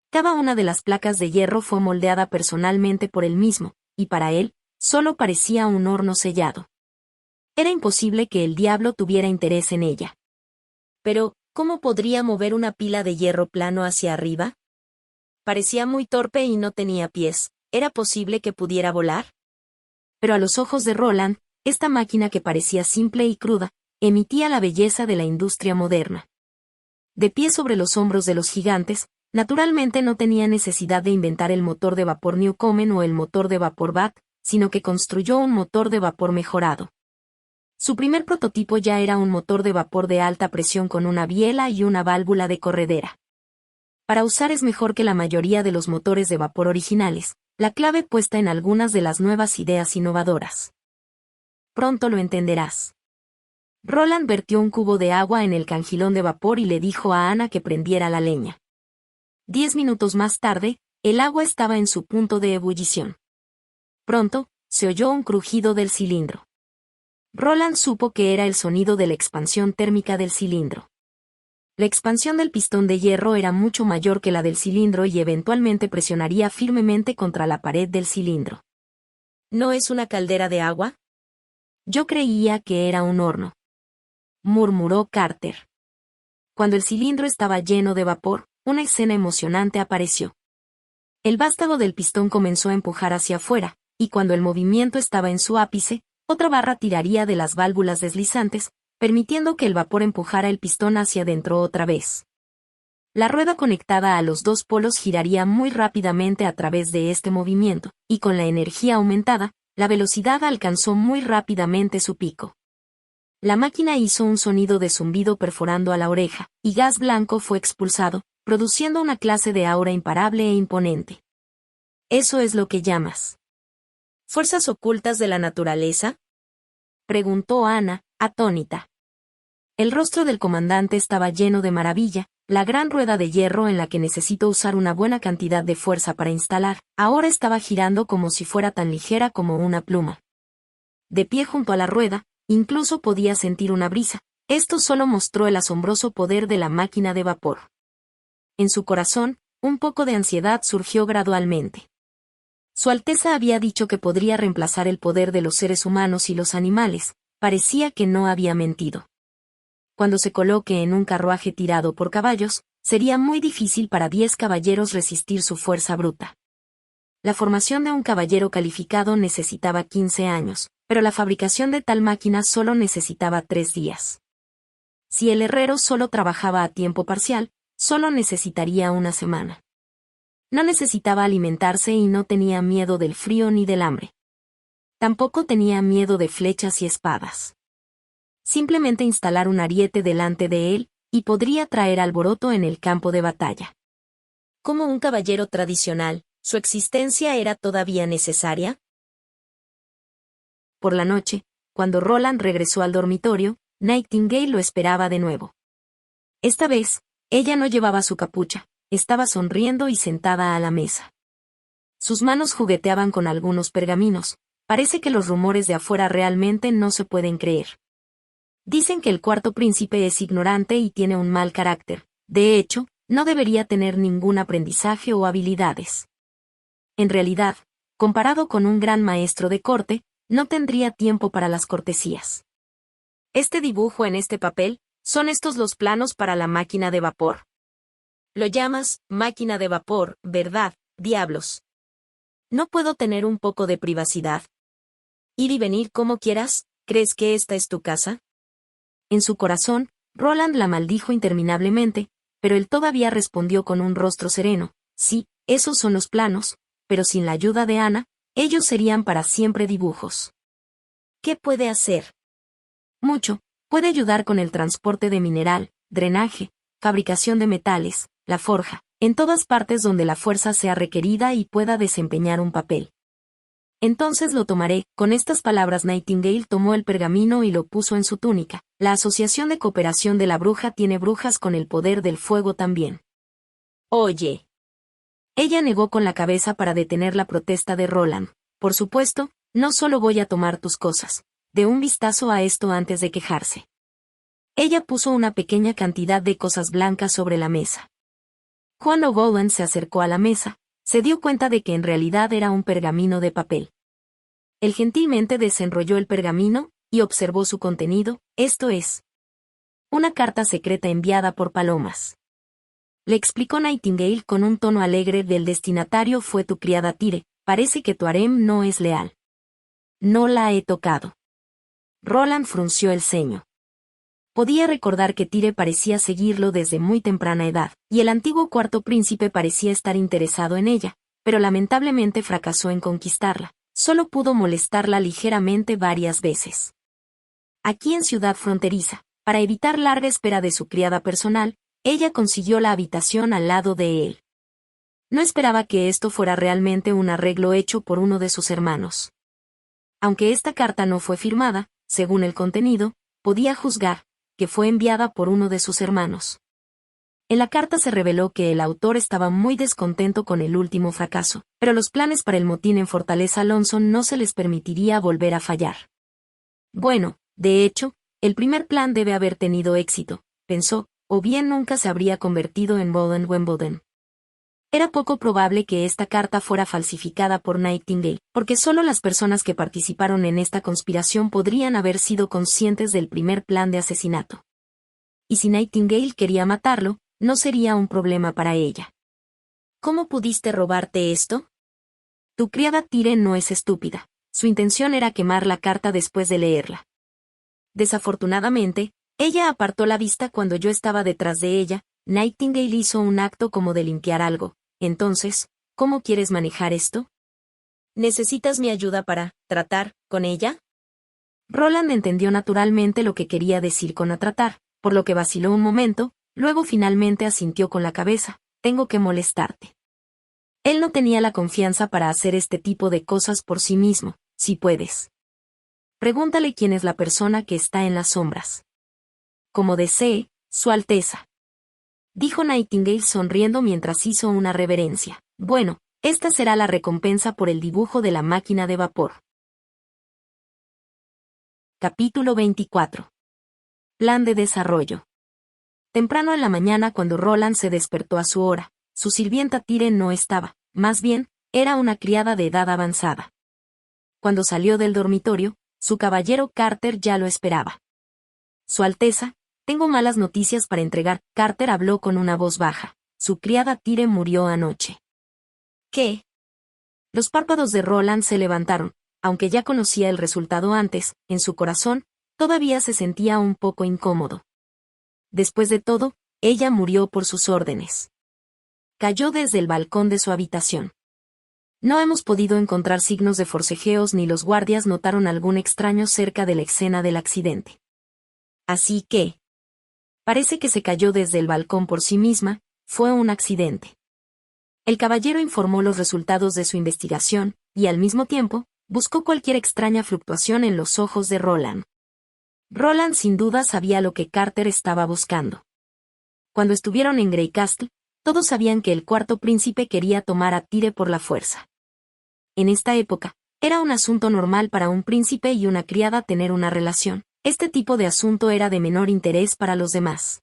Cada una de las placas de hierro fue moldeada personalmente por él mismo, y para él, solo parecía un horno sellado. Era imposible que el diablo tuviera interés en ella. Pero, ¿cómo podría mover una pila de hierro plano hacia arriba? Parecía muy torpe y no tenía pies. ¿Era posible que pudiera volar? Pero a los ojos de Roland, esta máquina que parecía simple y cruda, emitía la belleza de la industria moderna. De pie sobre los hombros de los gigantes, naturalmente no tenía necesidad de inventar el motor de vapor Newcomen o el motor de vapor Watt, sino que construyó un motor de vapor mejorado. Su primer prototipo ya era un motor de vapor de alta presión con una biela y una válvula de corredera. Para usar es mejor que la mayoría de los motores de vapor originales, la clave puesta en algunas de las nuevas ideas innovadoras. Pronto lo entenderás. Roland vertió un cubo de agua en el cangilón de vapor y le dijo a Ana que prendiera la leña. 10 minutos más tarde, el agua estaba en su punto de ebullición. Pronto, se oyó un crujido del cilindro. Roland supo que era el sonido de la expansión térmica del cilindro. La expansión del pistón de hierro era mucho mayor que la del cilindro y eventualmente presionaría firmemente contra la pared del cilindro. ¿No es una caldera de agua? Yo creía que era un horno, murmuró Carter. Cuando el cilindro estaba lleno de vapor, una escena emocionante apareció. El vástago del pistón comenzó a empujar hacia afuera, y cuando el movimiento estaba en su ápice, otra barra tiraría de las válvulas deslizantes, permitiendo que el vapor empujara el pistón hacia adentro otra vez. La rueda conectada a los dos polos giraría muy rápidamente a través de este movimiento, y con la energía aumentada, la velocidad alcanzó muy rápidamente su pico. La máquina hizo un sonido de zumbido perforando a la oreja, y gas blanco fue expulsado, produciendo una clase de aura imparable e imponente. ¿Eso es lo que llamas fuerzas ocultas de la naturaleza?, preguntó Ana, atónita. El rostro del comandante estaba lleno de maravilla. La gran rueda de hierro en la que necesito usar una buena cantidad de fuerza para instalar, ahora estaba girando como si fuera tan ligera como una pluma. De pie junto a la rueda, incluso podía sentir una brisa. Esto solo mostró el asombroso poder de la máquina de vapor. En su corazón, un poco de ansiedad surgió gradualmente. Su Alteza había dicho que podría reemplazar el poder de los seres humanos y los animales. Parecía que no había mentido. Cuando se coloque en un carruaje tirado por caballos, sería muy difícil para 10 caballeros resistir su fuerza bruta. La formación de un caballero calificado necesitaba 15 años, pero la fabricación de tal máquina solo necesitaba 3 días. Si el herrero solo trabajaba a tiempo parcial, solo necesitaría una semana. No necesitaba alimentarse y no tenía miedo del frío ni del hambre. Tampoco tenía miedo de flechas y espadas. Simplemente instalar un ariete delante de él, y podría traer alboroto en el campo de batalla. Como un caballero tradicional, ¿su existencia era todavía necesaria? Por la noche, cuando Roland regresó al dormitorio, Nightingale lo esperaba de nuevo. Esta vez, ella no llevaba su capucha, estaba sonriendo y sentada a la mesa. Sus manos jugueteaban con algunos pergaminos. Parece que los rumores de afuera realmente no se pueden creer. Dicen que el cuarto príncipe es ignorante y tiene un mal carácter. De hecho, no debería tener ningún aprendizaje o habilidades. En realidad, comparado con un gran maestro de corte, no tendría tiempo para las cortesías. Este dibujo en este papel, ¿son estos los planos para la máquina de vapor? Lo llamas máquina de vapor, ¿verdad, diablos? ¿No puedo tener un poco de privacidad? Ir y venir como quieras, ¿crees que esta es tu casa? En su corazón, Roland la maldijo interminablemente, pero él todavía respondió con un rostro sereno: sí, esos son los planos, pero sin la ayuda de Ana, ellos serían para siempre dibujos. ¿Qué puede hacer? Mucho. Puede ayudar con el transporte de mineral, drenaje, fabricación de metales, la forja, en todas partes donde la fuerza sea requerida y pueda desempeñar un papel. Entonces lo tomaré. Con estas palabras Nightingale tomó el pergamino y lo puso en su túnica. La Asociación de Cooperación de la Bruja tiene brujas con el poder del fuego también. Oye. Ella negó con la cabeza para detener la protesta de Roland. Por supuesto, no solo voy a tomar tus cosas. De un vistazo a esto antes de quejarse. Ella puso una pequeña cantidad de cosas blancas sobre la mesa. Juan O'Bowen se acercó a la mesa. Se dio cuenta de que en realidad era un pergamino de papel. Él gentilmente desenrolló el pergamino, y observó su contenido, esto es. Una carta secreta enviada por palomas. Le explicó Nightingale con un tono alegre. Del destinatario fue tu criada Tyre. Parece que tu harem no es leal. No la he tocado. Roland frunció el ceño. Podía recordar que Tyre parecía seguirlo desde muy temprana edad, y el antiguo cuarto príncipe parecía estar interesado en ella, pero lamentablemente fracasó en conquistarla. Solo pudo molestarla ligeramente varias veces. Aquí en Ciudad Fronteriza, para evitar larga espera de su criada personal, ella consiguió la habitación al lado de él. No esperaba que esto fuera realmente un arreglo hecho por uno de sus hermanos. Aunque esta carta no fue firmada, según el contenido, podía juzgar que fue enviada por uno de sus hermanos. En la carta se reveló que el autor estaba muy descontento con el último fracaso, pero los planes para el motín en Fortaleza Alonso no se les permitiría volver a fallar. Bueno, de hecho, el primer plan debe haber tenido éxito, pensó, o bien nunca se habría convertido en Boden-Wimbledon. Era poco probable que esta carta fuera falsificada por Nightingale, porque solo las personas que participaron en esta conspiración podrían haber sido conscientes del primer plan de asesinato. Y si Nightingale quería matarlo, no sería un problema para ella. ¿Cómo pudiste robarte esto? Tu criada Tyre no es estúpida. Su intención era quemar la carta después de leerla. Desafortunadamente, ella apartó la vista cuando yo estaba detrás de ella. Nightingale hizo un acto como de limpiar algo. Entonces, ¿cómo quieres manejar esto? ¿Necesitas mi ayuda para tratar con ella? Roland entendió naturalmente lo que quería decir con tratar, por lo que vaciló un momento, luego finalmente asintió con la cabeza. Tengo que molestarte. Él no tenía la confianza para hacer este tipo de cosas por sí mismo. Si puedes. Pregúntale quién es la persona que está en las sombras. Como desee, Su Alteza. Dijo Nightingale sonriendo mientras hizo una reverencia. Bueno, esta será la recompensa por el dibujo de la máquina de vapor. Capítulo 24. Plan de desarrollo. Temprano en la mañana cuando Roland se despertó a su hora, su sirvienta Tyre no estaba, más bien, era una criada de edad avanzada. Cuando salió del dormitorio, su caballero Carter ya lo esperaba. Su Alteza, tengo malas noticias para entregar. Carter habló con una voz baja. Su criada Tyre murió anoche. ¿Qué? Los párpados de Roland se levantaron, aunque ya conocía el resultado antes, en su corazón, todavía se sentía un poco incómodo. Después de todo, ella murió por sus órdenes. Cayó desde el balcón de su habitación. No hemos podido encontrar signos de forcejeos ni los guardias notaron algún extraño cerca de la escena del accidente. Así que, parece que se cayó desde el balcón por sí misma, fue un accidente. El caballero informó los resultados de su investigación, y al mismo tiempo, buscó cualquier extraña fluctuación en los ojos de Roland. Roland sin duda sabía lo que Carter estaba buscando. Cuando estuvieron en Grey Castle, todos sabían que el cuarto príncipe quería tomar a Tyre por la fuerza. En esta época, era un asunto normal para un príncipe y una criada tener una relación. Este tipo de asunto era de menor interés para los demás.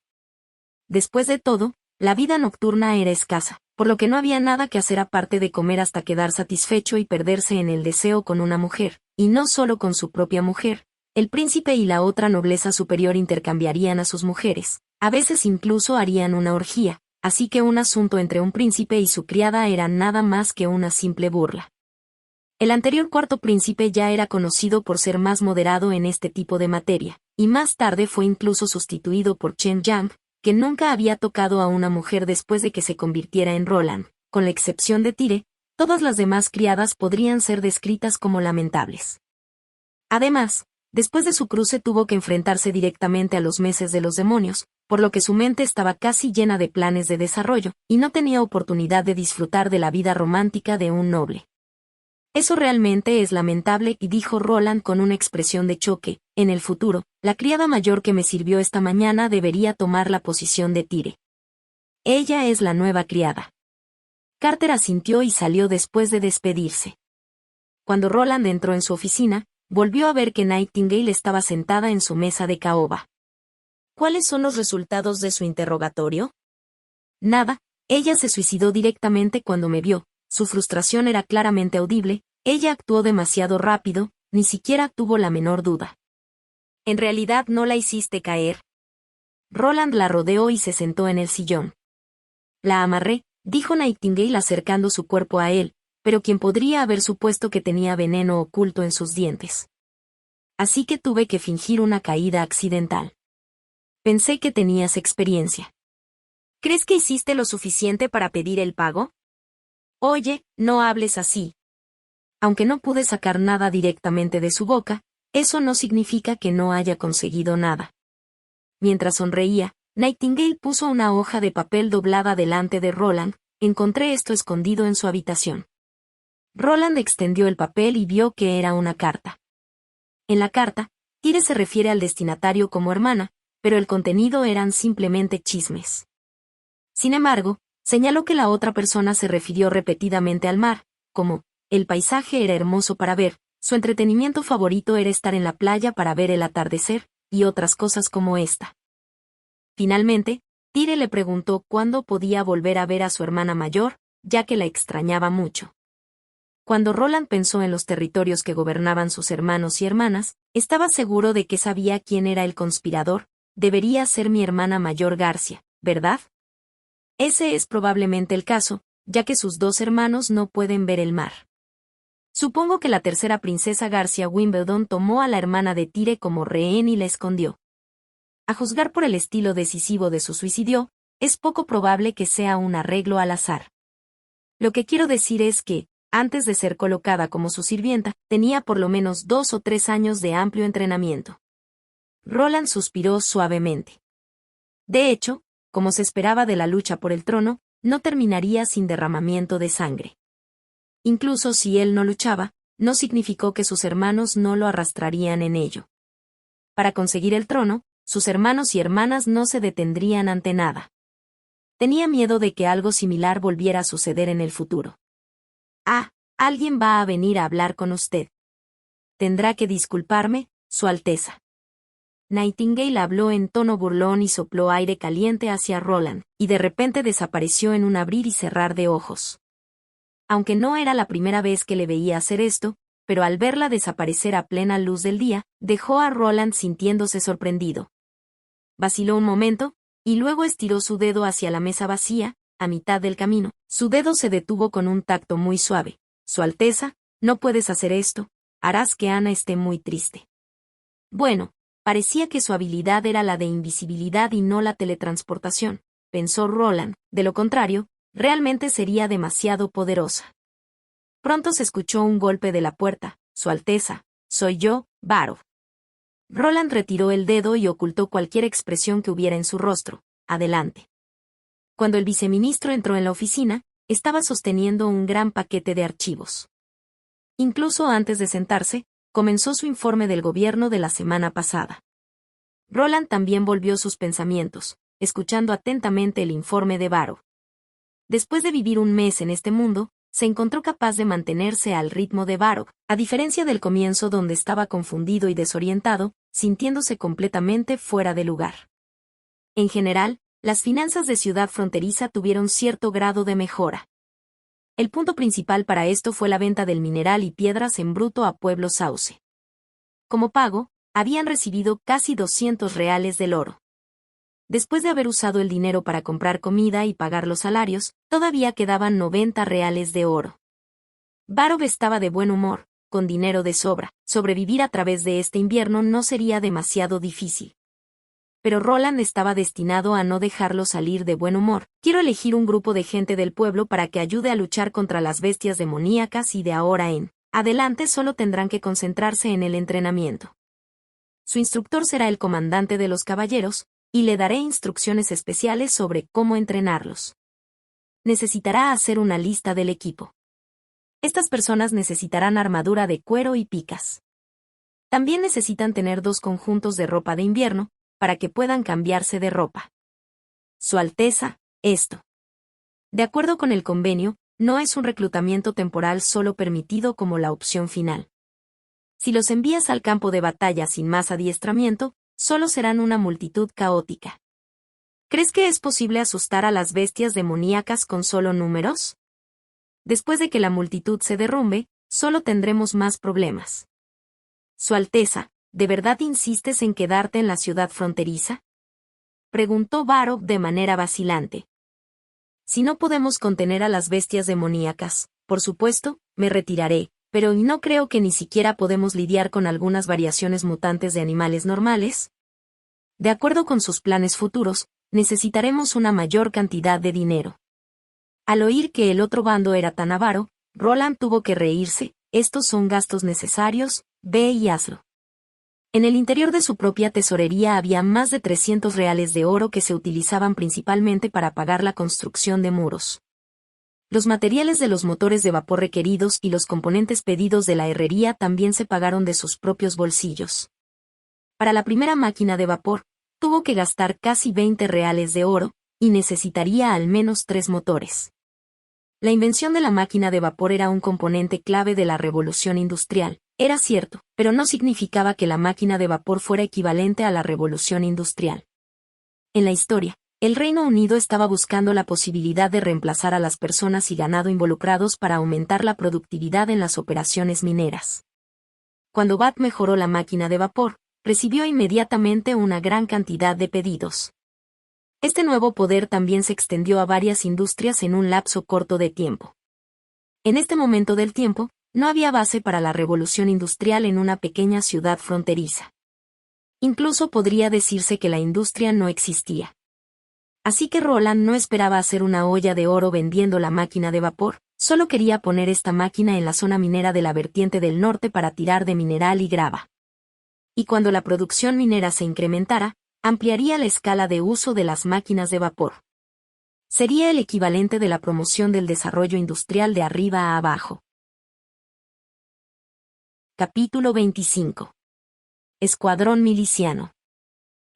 Después de todo, la vida nocturna era escasa, por lo que no había nada que hacer aparte de comer hasta quedar satisfecho y perderse en el deseo con una mujer, y no solo con su propia mujer. El príncipe y la otra nobleza superior intercambiarían a sus mujeres, a veces incluso harían una orgía, así que un asunto entre un príncipe y su criada era nada más que una simple burla. El anterior cuarto príncipe ya era conocido por ser más moderado en este tipo de materia, y más tarde fue incluso sustituido por Chen Yang, que nunca había tocado a una mujer después de que se convirtiera en Roland. Con la excepción de Tyre, todas las demás criadas podrían ser descritas como lamentables. Además, después de su cruce tuvo que enfrentarse directamente a los meses de los demonios, por lo que su mente estaba casi llena de planes de desarrollo, y no tenía oportunidad de disfrutar de la vida romántica de un noble. Eso realmente es lamentable, dijo Roland con una expresión de choque. En el futuro, la criada mayor que me sirvió esta mañana debería tomar la posición de Tyre. Ella es la nueva criada. Carter asintió y salió después de despedirse. Cuando Roland entró en su oficina, volvió a ver que Nightingale estaba sentada en su mesa de caoba. ¿Cuáles son los resultados de su interrogatorio? Nada, ella se suicidó directamente cuando me vio. Su frustración era claramente audible, ella actuó demasiado rápido, ni siquiera tuvo la menor duda. ¿En realidad no la hiciste caer? Roland la rodeó y se sentó en el sillón. La amarré, dijo Nightingale acercando su cuerpo a él, pero quien podría haber supuesto que tenía veneno oculto en sus dientes. Así que tuve que fingir una caída accidental. Pensé que tenías experiencia. ¿Crees que hiciste lo suficiente para pedir el pago? Oye, no hables así. Aunque no pude sacar nada directamente de su boca, eso no significa que no haya conseguido nada. Mientras sonreía, Nightingale puso una hoja de papel doblada delante de Roland. Encontré esto escondido en su habitación. Roland extendió el papel y vio que era una carta. En la carta, Tyre se refiere al destinatario como hermana, pero el contenido eran simplemente chismes. Sin embargo, señaló que la otra persona se refirió repetidamente al mar, como, el paisaje era hermoso para ver, su entretenimiento favorito era estar en la playa para ver el atardecer, y otras cosas como esta. Finalmente, Tyre le preguntó cuándo podía volver a ver a su hermana mayor, ya que la extrañaba mucho. Cuando Roland pensó en los territorios que gobernaban sus hermanos y hermanas, estaba seguro de que sabía quién era el conspirador. Debería ser mi hermana mayor Garcia, ¿verdad? Ese es probablemente el caso, ya que sus dos hermanos no pueden ver el mar. Supongo que la tercera princesa Garcia Wimbledon tomó a la hermana de Tyre como rehén y la escondió. A juzgar por el estilo decisivo de su suicidio, es poco probable que sea un arreglo al azar. Lo que quiero decir es que, antes de ser colocada como su sirvienta, tenía por lo menos 2 o 3 años de amplio entrenamiento. Roland suspiró suavemente. De hecho, como se esperaba de la lucha por el trono, no terminaría sin derramamiento de sangre. Incluso si él no luchaba, no significó que sus hermanos no lo arrastrarían en ello. Para conseguir el trono, sus hermanos y hermanas no se detendrían ante nada. Tenía miedo de que algo similar volviera a suceder en el futuro. Alguien va a venir a hablar con usted. Tendrá que disculparme, Su Alteza. Nightingale habló en tono burlón y sopló aire caliente hacia Roland, y de repente desapareció en un abrir y cerrar de ojos. Aunque no era la primera vez que le veía hacer esto, pero al verla desaparecer a plena luz del día, dejó a Roland sintiéndose sorprendido. Vaciló un momento, y luego estiró su dedo hacia la mesa vacía, a mitad del camino. Su dedo se detuvo con un tacto muy suave. Su Alteza, no puedes hacer esto, harás que Ana esté muy triste. Bueno, parecía que su habilidad era la de invisibilidad y no la teletransportación, pensó Roland, de lo contrario, realmente sería demasiado poderosa. Pronto se escuchó un golpe de la puerta. Su Alteza, soy yo, Barov. Roland retiró el dedo y ocultó cualquier expresión que hubiera en su rostro. Adelante. Cuando el viceministro entró en la oficina, estaba sosteniendo un gran paquete de archivos. Incluso antes de sentarse, comenzó su informe del gobierno de la semana pasada. Roland también volvió sus pensamientos, escuchando atentamente el informe de Barov. Después de vivir un mes en este mundo, se encontró capaz de mantenerse al ritmo de Barov, a diferencia del comienzo donde estaba confundido y desorientado, sintiéndose completamente fuera de lugar. En general, las finanzas de Ciudad Fronteriza tuvieron cierto grado de mejora. El punto principal para esto fue la venta del mineral y piedras en bruto a Pueblo Sauce. Como pago, habían recibido casi 200 reales del oro. Después de haber usado el dinero para comprar comida y pagar los salarios, todavía quedaban 90 reales de oro. Barov estaba de buen humor, con dinero de sobra. Sobrevivir a través de este invierno no sería demasiado difícil. Pero Roland estaba destinado a no dejarlo salir de buen humor. Quiero elegir un grupo de gente del pueblo para que ayude a luchar contra las bestias demoníacas y de ahora en adelante solo tendrán que concentrarse en el entrenamiento. Su instructor será el comandante de los caballeros, y le daré instrucciones especiales sobre cómo entrenarlos. Necesitará hacer una lista del equipo. Estas personas necesitarán armadura de cuero y picas. También necesitan tener 2 conjuntos de ropa de invierno, para que puedan cambiarse de ropa. Su Alteza, esto. De acuerdo con el convenio, no es un reclutamiento temporal solo permitido como la opción final. Si los envías al campo de batalla sin más adiestramiento, solo serán una multitud caótica. ¿Crees que es posible asustar a las bestias demoníacas con solo números? Después de que la multitud se derrumbe, solo tendremos más problemas. Su Alteza, ¿de verdad insistes en quedarte en la ciudad fronteriza? Preguntó Barov de manera vacilante. Si no podemos contener a las bestias demoníacas, por supuesto, me retiraré, pero ¿no creo que ni siquiera podemos lidiar con algunas variaciones mutantes de animales normales? De acuerdo con sus planes futuros, necesitaremos una mayor cantidad de dinero. Al oír que el otro bando era tan avaro, Roland tuvo que reírse. Estos son gastos necesarios, ve y hazlo. En el interior de su propia tesorería había más de 300 reales de oro que se utilizaban principalmente para pagar la construcción de muros. Los materiales de los motores de vapor requeridos y los componentes pedidos de la herrería también se pagaron de sus propios bolsillos. Para la primera máquina de vapor, tuvo que gastar casi 20 reales de oro, y necesitaría al menos 3 motores. La invención de la máquina de vapor era un componente clave de la revolución industrial, era cierto, pero no significaba que la máquina de vapor fuera equivalente a la revolución industrial. En la historia, el Reino Unido estaba buscando la posibilidad de reemplazar a las personas y ganado involucrados para aumentar la productividad en las operaciones mineras. Cuando Bath mejoró la máquina de vapor, recibió inmediatamente una gran cantidad de pedidos. Este nuevo poder también se extendió a varias industrias en un lapso corto de tiempo. En este momento del tiempo, no había base para la revolución industrial en una pequeña ciudad fronteriza. Incluso podría decirse que la industria no existía. Así que Roland no esperaba hacer una olla de oro vendiendo la máquina de vapor, solo quería poner esta máquina en la zona minera de la vertiente del norte para tirar de mineral y grava. Y cuando la producción minera se incrementara, ampliaría la escala de uso de las máquinas de vapor. Sería el equivalente de la promoción del desarrollo industrial de arriba a abajo. Capítulo 25. Escuadrón miliciano.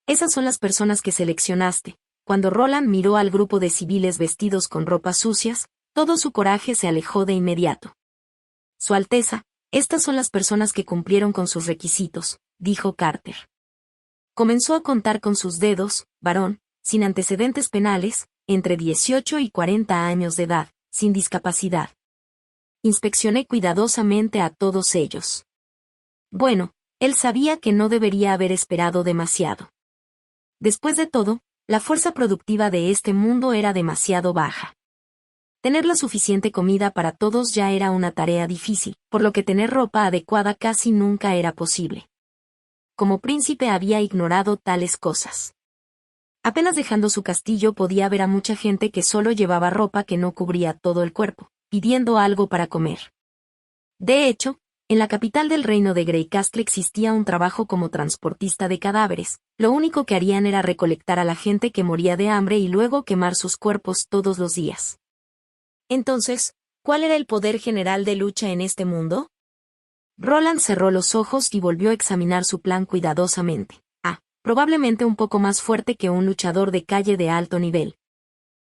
Esas son las personas que seleccionaste. Cuando Roland miró al grupo de civiles vestidos con ropas sucias, todo su coraje se alejó de inmediato. Su Alteza, estas son las personas que cumplieron con sus requisitos, dijo Carter. Comenzó a contar con sus dedos, varón, sin antecedentes penales, entre 18 y 40 años de edad, sin discapacidad. Inspeccioné cuidadosamente a todos ellos. Bueno, él sabía que no debería haber esperado demasiado. Después de todo, la fuerza productiva de este mundo era demasiado baja. Tener la suficiente comida para todos ya era una tarea difícil, por lo que tener ropa adecuada casi nunca era posible. Como príncipe había ignorado tales cosas. Apenas dejando su castillo podía ver a mucha gente que solo llevaba ropa que no cubría todo el cuerpo, pidiendo algo para comer. De hecho, en la capital del reino de Greycastle existía un trabajo como transportista de cadáveres. Lo único que harían era recolectar a la gente que moría de hambre y luego quemar sus cuerpos todos los días. Entonces, ¿cuál era el poder general de lucha en este mundo? Roland cerró los ojos y volvió a examinar su plan cuidadosamente. Probablemente un poco más fuerte que un luchador de calle de alto nivel.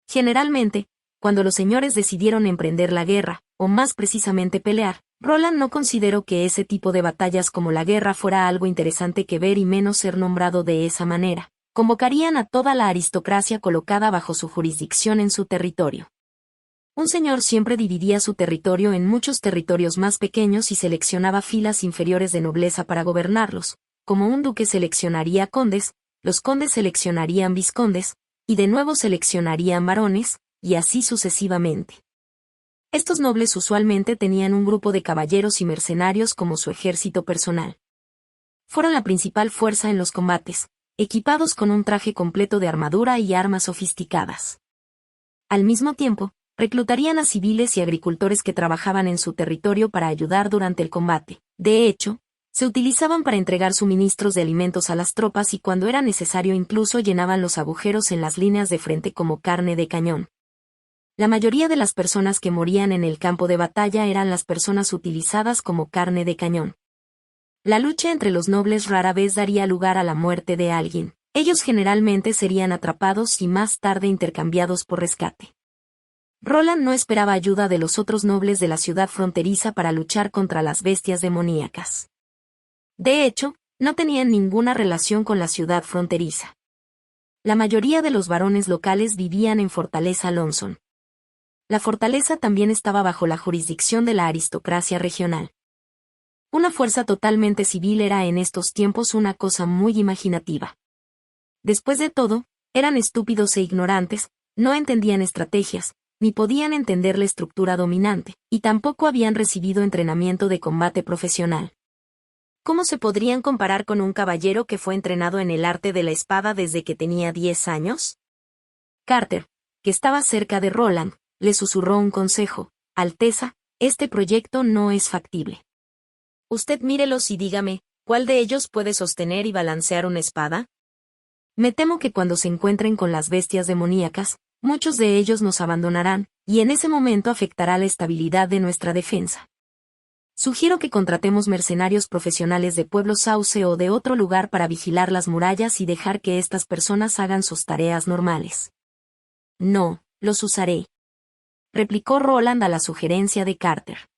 Generalmente, cuando los señores decidieron emprender la guerra, o más precisamente pelear, Roland no consideró que ese tipo de batallas como la guerra fuera algo interesante que ver y menos ser nombrado de esa manera. Convocarían a toda la aristocracia colocada bajo su jurisdicción en su territorio. Un señor siempre dividía su territorio en muchos territorios más pequeños y seleccionaba filas inferiores de nobleza para gobernarlos. Como un duque seleccionaría condes, los condes seleccionarían vizcondes, y de nuevo seleccionarían varones, y así sucesivamente. Estos nobles usualmente tenían un grupo de caballeros y mercenarios como su ejército personal. Fueron la principal fuerza en los combates, equipados con un traje completo de armadura y armas sofisticadas. Al mismo tiempo, reclutarían a civiles y agricultores que trabajaban en su territorio para ayudar durante el combate. De hecho, se utilizaban para entregar suministros de alimentos a las tropas y cuando era necesario incluso llenaban los agujeros en las líneas de frente como carne de cañón. La mayoría de las personas que morían en el campo de batalla eran las personas utilizadas como carne de cañón. La lucha entre los nobles rara vez daría lugar a la muerte de alguien. Ellos generalmente serían atrapados y más tarde intercambiados por rescate. Roland no esperaba ayuda de los otros nobles de la ciudad fronteriza para luchar contra las bestias demoníacas. De hecho, no tenían ninguna relación con la ciudad fronteriza. La mayoría de los varones locales vivían en Fortaleza Lonson. La fortaleza también estaba bajo la jurisdicción de la aristocracia regional. Una fuerza totalmente civil era en estos tiempos una cosa muy imaginativa. Después de todo, eran estúpidos e ignorantes, No entendían estrategias, ni podían entender la estructura dominante, y tampoco habían recibido entrenamiento de combate profesional. ¿Cómo se podrían comparar con un caballero que fue entrenado en el arte de la espada desde que tenía 10 años? Carter, que estaba cerca de Roland, le susurró un consejo: Alteza, este proyecto no es factible. Usted mírelos y dígame, ¿cuál de ellos puede sostener y balancear una espada? Me temo que cuando se encuentren con las bestias demoníacas, muchos de ellos nos abandonarán, y en ese momento afectará la estabilidad de nuestra defensa. Sugiero que contratemos mercenarios profesionales de Pueblo Sauce o de otro lugar para vigilar las murallas y dejar que estas personas hagan sus tareas normales. No, los usaré, replicó Roland a la sugerencia de Carter.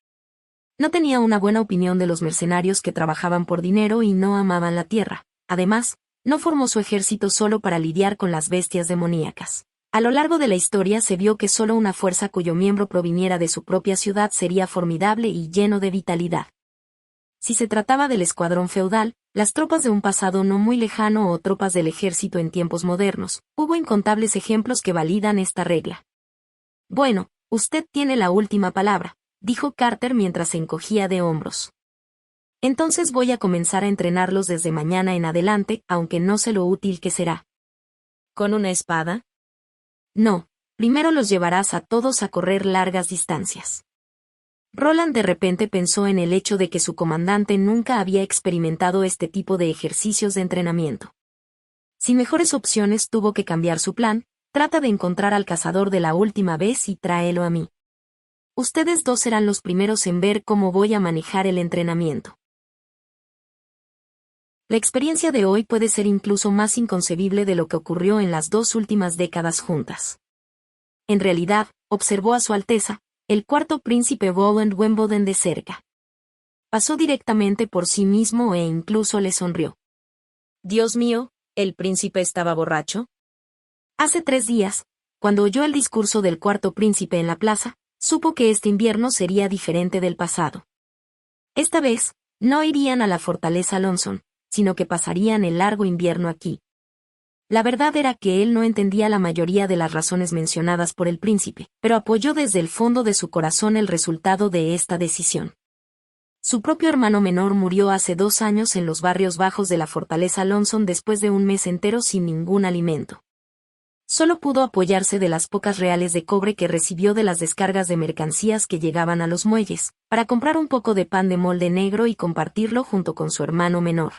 No tenía una buena opinión de los mercenarios que trabajaban por dinero y no amaban la tierra. Además, no formó su ejército solo para lidiar con las bestias demoníacas. A lo largo de la historia se vio que solo una fuerza cuyo miembro proviniera de su propia ciudad sería formidable y lleno de vitalidad. Si se trataba del escuadrón feudal, las tropas de un pasado no muy lejano o tropas del ejército en tiempos modernos, hubo incontables ejemplos que validan esta regla. Bueno, usted tiene la última palabra, dijo Carter mientras se encogía de hombros. Entonces voy a comenzar a entrenarlos desde mañana en adelante, aunque no sé lo útil que será. ¿Con una espada? No, primero los llevarás a todos a correr largas distancias. Roland de repente pensó en el hecho de que su comandante nunca había experimentado este tipo de ejercicios de entrenamiento. Sin mejores opciones tuvo que cambiar su plan: trata de encontrar al cazador de la última vez y tráelo a mí. Ustedes dos serán los primeros en ver cómo voy a manejar el entrenamiento. La experiencia de hoy puede ser incluso más inconcebible de lo que ocurrió en las 2 últimas décadas juntas. En realidad, observó a Su Alteza, el cuarto príncipe Roland Wimbledon de cerca. Pasó directamente por sí mismo e incluso le sonrió. Dios mío, ¿el príncipe estaba borracho? Hace 3 días, cuando oyó el discurso del cuarto príncipe en la plaza, supo que este invierno sería diferente del pasado. Esta vez, no irían a la fortaleza Lonson, sino que pasarían el largo invierno aquí. La verdad era que él no entendía la mayoría de las razones mencionadas por el príncipe, pero apoyó desde el fondo de su corazón el resultado de esta decisión. Su propio hermano menor murió hace 2 años en los barrios bajos de la fortaleza Lonson después de un mes entero sin ningún alimento. Solo pudo apoyarse de las pocas reales de cobre que recibió de las descargas de mercancías que llegaban a los muelles, para comprar un poco de pan de molde negro y compartirlo junto con su hermano menor.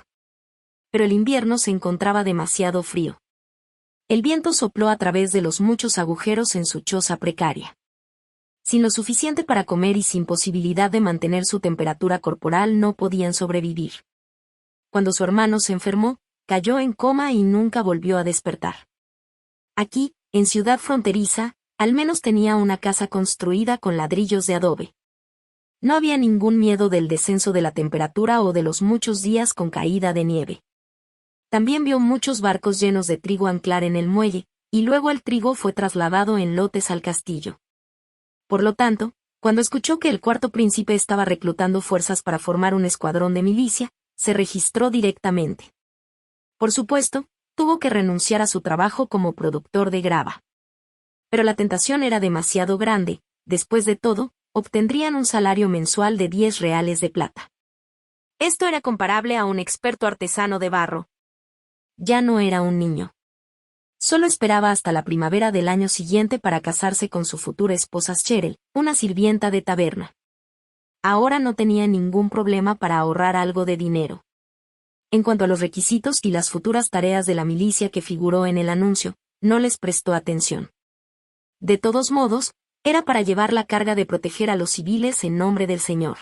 Pero el invierno se encontraba demasiado frío. El viento sopló a través de los muchos agujeros en su choza precaria. Sin lo suficiente para comer y sin posibilidad de mantener su temperatura corporal no podían sobrevivir. Cuando su hermano se enfermó, cayó en coma y nunca volvió a despertar. Aquí, en Ciudad Fronteriza, al menos tenía una casa construida con ladrillos de adobe. No había ningún miedo del descenso de la temperatura o de los muchos días con caída de nieve. También vio muchos barcos llenos de trigo anclar en el muelle, y luego el trigo fue trasladado en lotes al castillo. Por lo tanto, cuando escuchó que el cuarto príncipe estaba reclutando fuerzas para formar un escuadrón de milicia, se registró directamente. Por supuesto, tuvo que renunciar a su trabajo como productor de grava. Pero la tentación era demasiado grande. Después de todo, obtendrían un salario mensual de 10 reales de plata. Esto era comparable a un experto artesano de barro. Ya no era un niño. Solo esperaba hasta la primavera del año siguiente para casarse con su futura esposa Cheryl, una sirvienta de taberna. Ahora no tenía ningún problema para ahorrar algo de dinero. En cuanto a los requisitos y las futuras tareas de la milicia que figuró en el anuncio, no les prestó atención. De todos modos, era para llevar la carga de proteger a los civiles en nombre del Señor.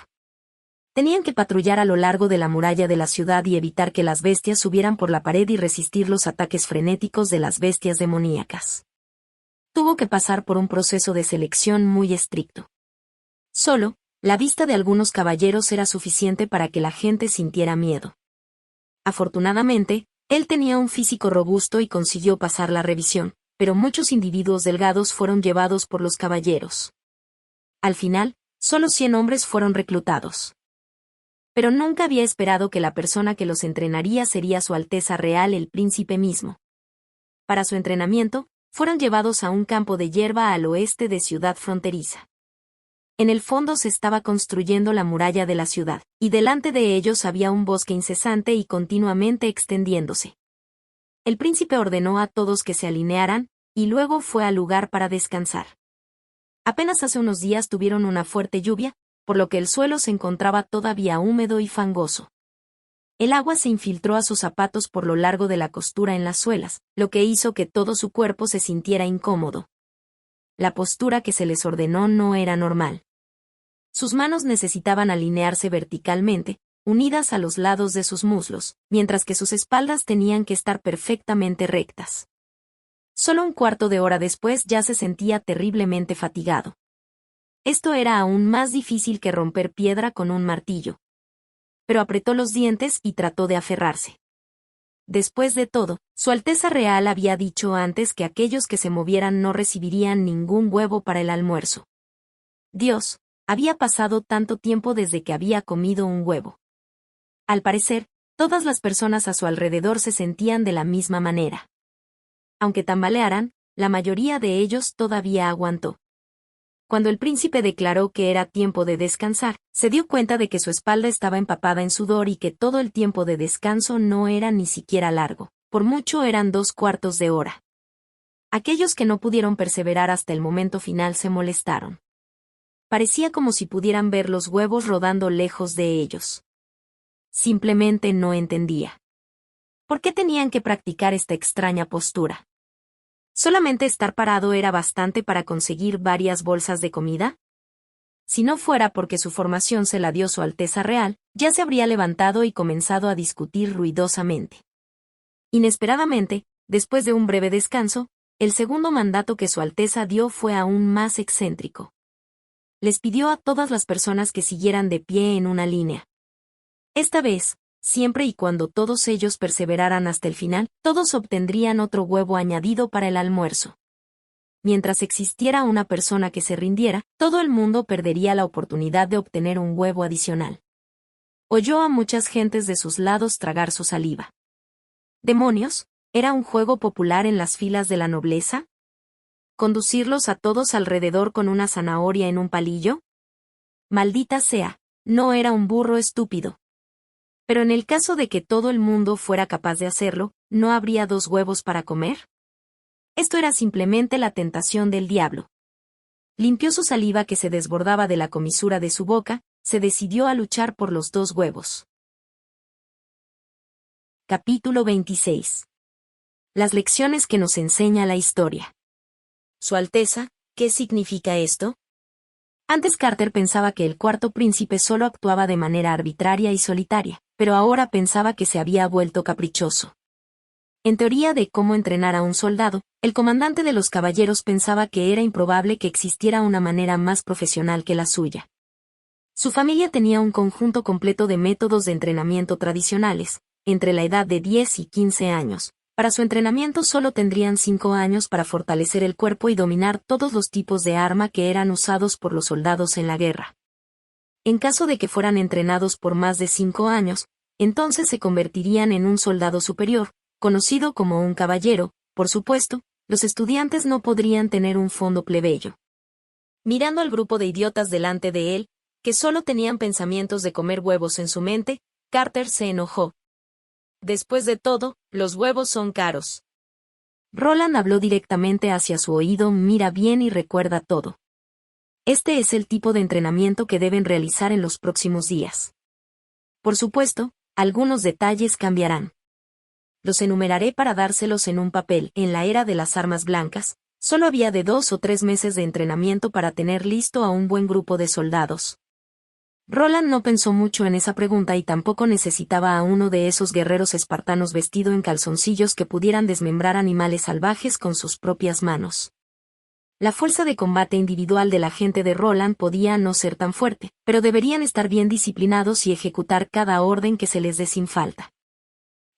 Tenían que patrullar a lo largo de la muralla de la ciudad y evitar que las bestias subieran por la pared y resistir los ataques frenéticos de las bestias demoníacas. Tuvo que pasar por un proceso de selección muy estricto. Solo, la vista de algunos caballeros era suficiente para que la gente sintiera miedo. Afortunadamente, él tenía un físico robusto y consiguió pasar la revisión, pero muchos individuos delgados fueron llevados por los caballeros. Al final, solo 100 hombres fueron reclutados. Pero nunca había esperado que la persona que los entrenaría sería Su Alteza Real el Príncipe mismo. Para su entrenamiento, fueron llevados a un campo de hierba al oeste de Ciudad Fronteriza. En el fondo se estaba construyendo la muralla de la ciudad, y delante de ellos había un bosque incesante y continuamente extendiéndose. El príncipe ordenó a todos que se alinearan, y luego fue al lugar para descansar. Apenas hace unos días tuvieron una fuerte lluvia, por lo que el suelo se encontraba todavía húmedo y fangoso. El agua se infiltró a sus zapatos por lo largo de la costura en las suelas, lo que hizo que todo su cuerpo se sintiera incómodo. La postura que se les ordenó no era normal. Sus manos necesitaban alinearse verticalmente, unidas a los lados de sus muslos, mientras que sus espaldas tenían que estar perfectamente rectas. Solo un cuarto de hora después ya se sentía terriblemente fatigado. Esto era aún más difícil que romper piedra con un martillo. Pero apretó los dientes y trató de aferrarse. Después de todo, Su Alteza Real había dicho antes que aquellos que se movieran no recibirían ningún huevo para el almuerzo. Dios, había pasado tanto tiempo desde que había comido un huevo. Al parecer, todas las personas a su alrededor se sentían de la misma manera. Aunque tambalearan, la mayoría de ellos todavía aguantó. Cuando el príncipe declaró que era tiempo de descansar, se dio cuenta de que su espalda estaba empapada en sudor y que todo el tiempo de descanso no era ni siquiera largo, por mucho eran 2/4 de hora. Aquellos que no pudieron perseverar hasta el momento final se molestaron. Parecía como si pudieran ver los huevos rodando lejos de ellos. Simplemente no entendía. ¿Por qué tenían que practicar esta extraña postura? ¿Solamente estar parado era bastante para conseguir varias bolsas de comida? Si no fuera porque su formación se la dio Su Alteza Real, ya se habría levantado y comenzado a discutir ruidosamente. Inesperadamente, después de un breve descanso, el segundo mandato que Su Alteza dio fue aún más excéntrico. Les pidió a todas las personas que siguieran de pie en una línea. Esta vez, siempre y cuando todos ellos perseveraran hasta el final, todos obtendrían otro huevo añadido para el almuerzo. Mientras existiera una persona que se rindiera, todo el mundo perdería la oportunidad de obtener un huevo adicional. Oyó a muchas gentes de sus lados tragar su saliva. ¿Demonios? ¿Era un juego popular en las filas de la nobleza? ¿Conducirlos a todos alrededor con una zanahoria en un palillo? Maldita sea, no era un burro estúpido. Pero en el caso de que todo el mundo fuera capaz de hacerlo, ¿no habría 2 huevos para comer? Esto era simplemente la tentación del diablo. Limpió su saliva que se desbordaba de la comisura de su boca, se decidió a luchar por los 2 huevos. Capítulo 26. Las lecciones que nos enseña la historia. Su Alteza, ¿qué significa esto? Antes Carter pensaba que el cuarto príncipe solo actuaba de manera arbitraria y solitaria, pero ahora pensaba que se había vuelto caprichoso. En teoría de cómo entrenar a un soldado, el comandante de los caballeros pensaba que era improbable que existiera una manera más profesional que la suya. Su familia tenía un conjunto completo de métodos de entrenamiento tradicionales, entre la edad de 10 y 15 años. Para su entrenamiento solo tendrían 5 años para fortalecer el cuerpo y dominar todos los tipos de arma que eran usados por los soldados en la guerra. En caso de que fueran entrenados por más de 5 años, entonces se convertirían en un soldado superior, conocido como un caballero. Por supuesto, los estudiantes no podrían tener un fondo plebeyo. Mirando al grupo de idiotas delante de él, que solo tenían pensamientos de comer huevos en su mente, Carter se enojó. Después de todo, los huevos son caros. Roland habló directamente hacia su oído. Mira bien y recuerda todo. Este es el tipo de entrenamiento que deben realizar en los próximos días. Por supuesto, algunos detalles cambiarán. Los enumeraré para dárselos en un papel. En la era de las armas blancas, solo había de 2 o 3 meses de entrenamiento para tener listo a un buen grupo de soldados. Roland no pensó mucho en esa pregunta y tampoco necesitaba a uno de esos guerreros espartanos vestido en calzoncillos que pudieran desmembrar animales salvajes con sus propias manos. La fuerza de combate individual de la gente de Roland podía no ser tan fuerte, pero deberían estar bien disciplinados y ejecutar cada orden que se les dé sin falta.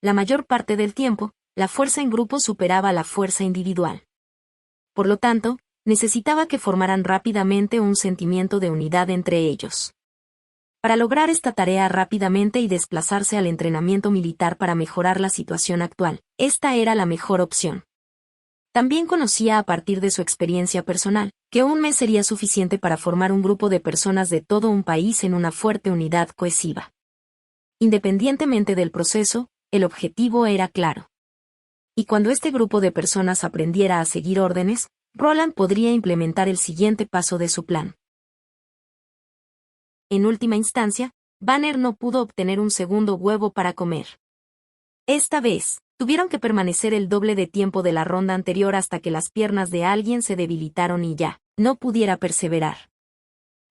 La mayor parte del tiempo, la fuerza en grupo superaba la fuerza individual. Por lo tanto, necesitaba que formaran rápidamente un sentimiento de unidad entre ellos. Para lograr esta tarea rápidamente y desplazarse al entrenamiento militar para mejorar la situación actual, esta era la mejor opción. También conocía a partir de su experiencia personal, que un mes sería suficiente para formar un grupo de personas de todo un país en una fuerte unidad cohesiva. Independientemente del proceso, el objetivo era claro. Y cuando este grupo de personas aprendiera a seguir órdenes, Roland podría implementar el siguiente paso de su plan. En última instancia, Banner no pudo obtener un segundo huevo para comer. Esta vez, tuvieron que permanecer el doble de tiempo de la ronda anterior hasta que las piernas de alguien se debilitaron y ya, no pudiera perseverar.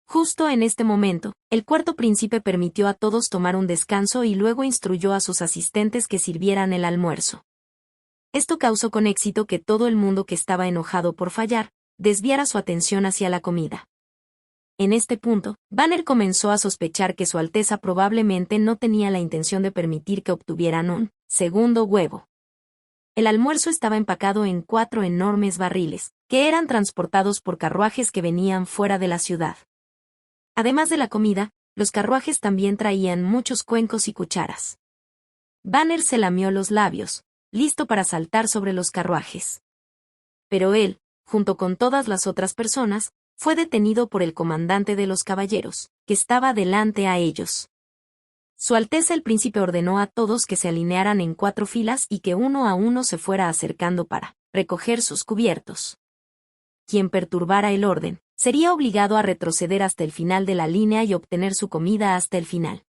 Justo en este momento, el cuarto príncipe permitió a todos tomar un descanso y luego instruyó a sus asistentes que sirvieran el almuerzo. Esto causó con éxito que todo el mundo que estaba enojado por fallar, desviara su atención hacia la comida. En este punto, Banner comenzó a sospechar que Su Alteza probablemente no tenía la intención de permitir que obtuvieran un segundo huevo. El almuerzo estaba empacado en 4 enormes barriles, que eran transportados por carruajes que venían fuera de la ciudad. Además de la comida, los carruajes también traían muchos cuencos y cucharas. Banner se lamió los labios, listo para saltar sobre los carruajes. Pero él, junto con todas las otras personas, fue detenido por el comandante de los caballeros, que estaba delante a ellos. Su Alteza el Príncipe ordenó a todos que se alinearan en 4 filas y que uno a uno se fuera acercando para recoger sus cubiertos. Quien perturbara el orden, sería obligado a retroceder hasta el final de la línea y obtener su comida hasta el final.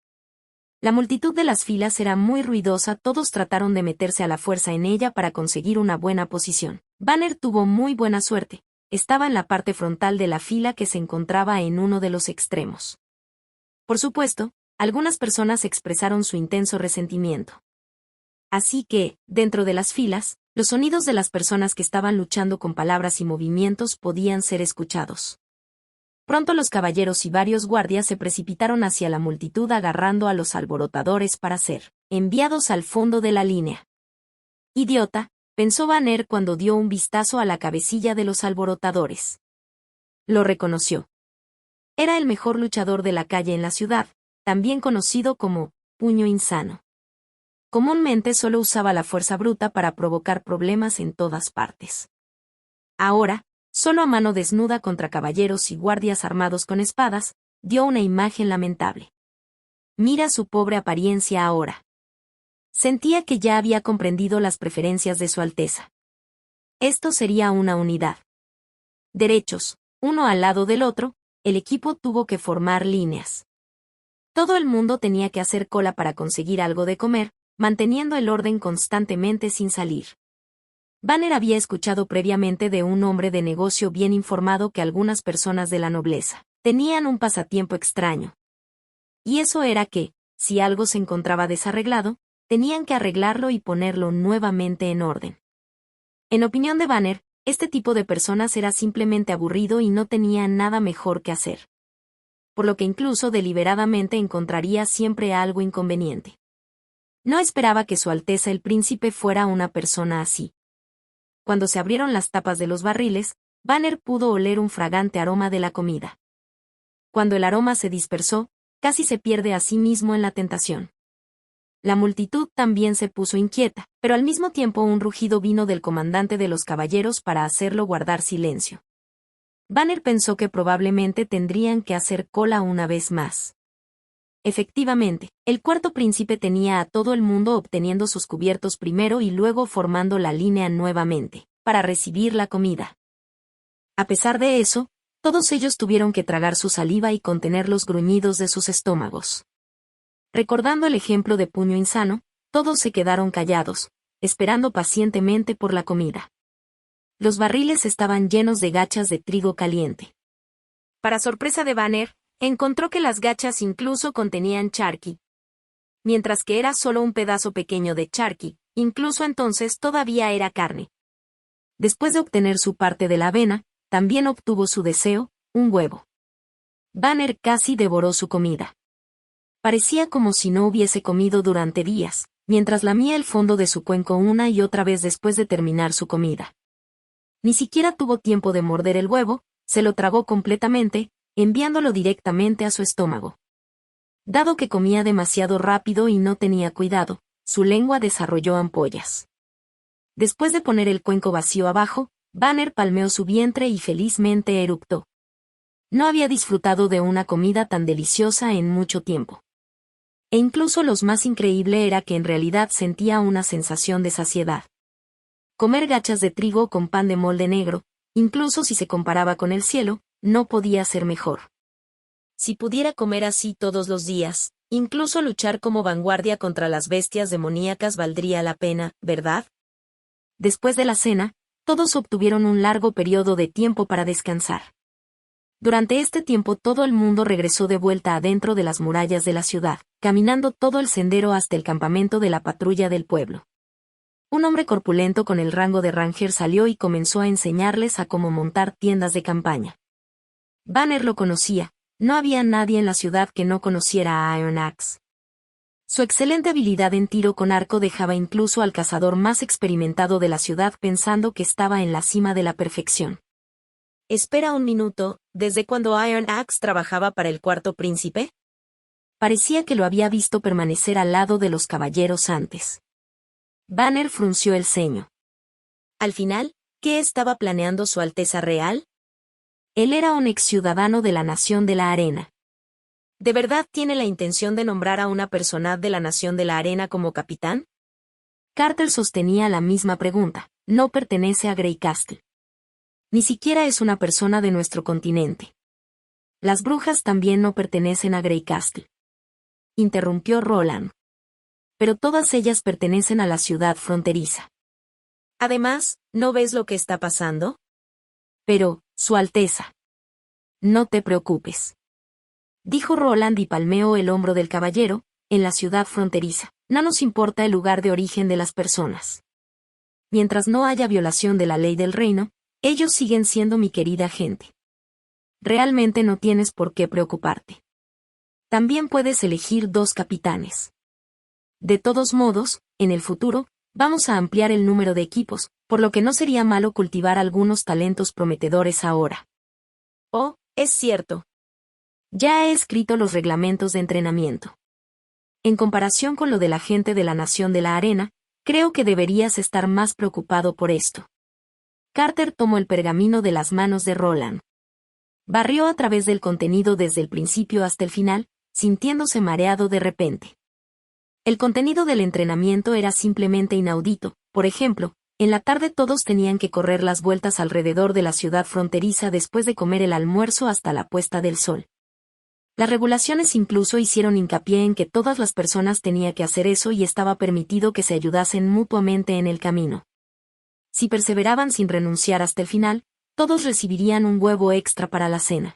La multitud de las filas era muy ruidosa, todos trataron de meterse a la fuerza en ella para conseguir una buena posición. Banner tuvo muy buena suerte. Estaba en la parte frontal de la fila que se encontraba en uno de los extremos. Por supuesto, algunas personas expresaron su intenso resentimiento. Así que, dentro de las filas, los sonidos de las personas que estaban luchando con palabras y movimientos podían ser escuchados. Pronto los caballeros y varios guardias se precipitaron hacia la multitud agarrando a los alborotadores para ser enviados al fondo de la línea. Idiota, pensó Banner cuando dio un vistazo a la cabecilla de los alborotadores. Lo reconoció. Era el mejor luchador de la calle en la ciudad, también conocido como Puño Insano. Comúnmente solo usaba la fuerza bruta para provocar problemas en todas partes. Ahora, solo a mano desnuda contra caballeros y guardias armados con espadas, dio una imagen lamentable. Mira su pobre apariencia ahora. Sentía que ya había comprendido las preferencias de Su Alteza. Esto sería una unidad. Derechos, uno al lado del otro, el equipo tuvo que formar líneas. Todo el mundo tenía que hacer cola para conseguir algo de comer, manteniendo el orden constantemente sin salir. Banner había escuchado previamente de un hombre de negocio bien informado que algunas personas de la nobleza tenían un pasatiempo extraño. Y eso era que, si algo se encontraba desarreglado, tenían que arreglarlo y ponerlo nuevamente en orden. En opinión de Banner, este tipo de personas era simplemente aburrido y no tenía nada mejor que hacer. Por lo que incluso deliberadamente encontraría siempre algo inconveniente. No esperaba que Su Alteza el Príncipe fuera una persona así. Cuando se abrieron las tapas de los barriles, Banner pudo oler un fragante aroma de la comida. Cuando el aroma se dispersó, casi se pierde a sí mismo en la tentación. La multitud también se puso inquieta, pero al mismo tiempo un rugido vino del comandante de los caballeros para hacerlo guardar silencio. Banner pensó que probablemente tendrían que hacer cola una vez más. Efectivamente, el cuarto príncipe tenía a todo el mundo obteniendo sus cubiertos primero y luego formando la línea nuevamente, para recibir la comida. A pesar de eso, todos ellos tuvieron que tragar su saliva y contener los gruñidos de sus estómagos. Recordando el ejemplo de Puño Insano, todos se quedaron callados, esperando pacientemente por la comida. Los barriles estaban llenos de gachas de trigo caliente. Para sorpresa de Banner, encontró que las gachas incluso contenían charqui. Mientras que era solo un pedazo pequeño de charqui, incluso entonces todavía era carne. Después de obtener su parte de la avena, también obtuvo su deseo, un huevo. Banner casi devoró su comida. Parecía como si no hubiese comido durante días, mientras lamía el fondo de su cuenco una y otra vez después de terminar su comida. Ni siquiera tuvo tiempo de morder el huevo, se lo tragó completamente, enviándolo directamente a su estómago. Dado que comía demasiado rápido y no tenía cuidado, su lengua desarrolló ampollas. Después de poner el cuenco vacío abajo, Banner palmeó su vientre y felizmente eructó. No había disfrutado de una comida tan deliciosa en mucho tiempo. E incluso lo más increíble era que en realidad sentía una sensación de saciedad. Comer gachas de trigo con pan de molde negro, incluso si se comparaba con el cielo, no podía ser mejor. Si pudiera comer así todos los días, incluso luchar como vanguardia contra las bestias demoníacas valdría la pena, ¿verdad? Después de la cena, todos obtuvieron un largo periodo de tiempo para descansar. Durante este tiempo todo el mundo regresó de vuelta adentro de las murallas de la ciudad, caminando todo el sendero hasta el campamento de la patrulla del pueblo. Un hombre corpulento con el rango de ranger salió y comenzó a enseñarles a cómo montar tiendas de campaña. Banner lo conocía, no había nadie en la ciudad que no conociera a Iron Axe. Su excelente habilidad en tiro con arco dejaba incluso al cazador más experimentado de la ciudad pensando que estaba en la cima de la perfección. Espera un minuto, ¿desde cuando Iron Axe trabajaba para el Cuarto Príncipe? Parecía que lo había visto permanecer al lado de los caballeros antes. Banner frunció el ceño. Al final, ¿qué estaba planeando Su Alteza Real? Él era un ex ciudadano de la Nación de la Arena. ¿De verdad tiene la intención de nombrar a una persona de la Nación de la Arena como capitán? Carter sostenía la misma pregunta. No pertenece a Greycastle. Ni siquiera es una persona de nuestro continente. Las brujas también no pertenecen a Greycastle. Interrumpió Roland. Pero todas ellas pertenecen a la ciudad fronteriza. Además, ¿no ves lo que está pasando? Pero, Su Alteza. No te preocupes. Dijo Roland y palmeó el hombro del caballero. En la ciudad fronteriza, no nos importa el lugar de origen de las personas. Mientras no haya violación de la ley del reino, ellos siguen siendo mi querida gente. Realmente no tienes por qué preocuparte. También puedes elegir 2 capitanes. De todos modos, en el futuro, vamos a ampliar el número de equipos, por lo que no sería malo cultivar algunos talentos prometedores ahora. Oh, es cierto. Ya he escrito los reglamentos de entrenamiento. En comparación con lo de la gente de la Nación de la Arena, creo que deberías estar más preocupado por esto. Carter tomó el pergamino de las manos de Roland. Barrió a través del contenido desde el principio hasta el final, sintiéndose mareado de repente. El contenido del entrenamiento era simplemente inaudito. Por ejemplo, en la tarde todos tenían que correr las vueltas alrededor de la ciudad fronteriza después de comer el almuerzo hasta la puesta del sol. Las regulaciones incluso hicieron hincapié en que todas las personas tenían que hacer eso y estaba permitido que se ayudasen mutuamente en el camino. Si perseveraban sin renunciar hasta el final, todos recibirían un huevo extra para la cena.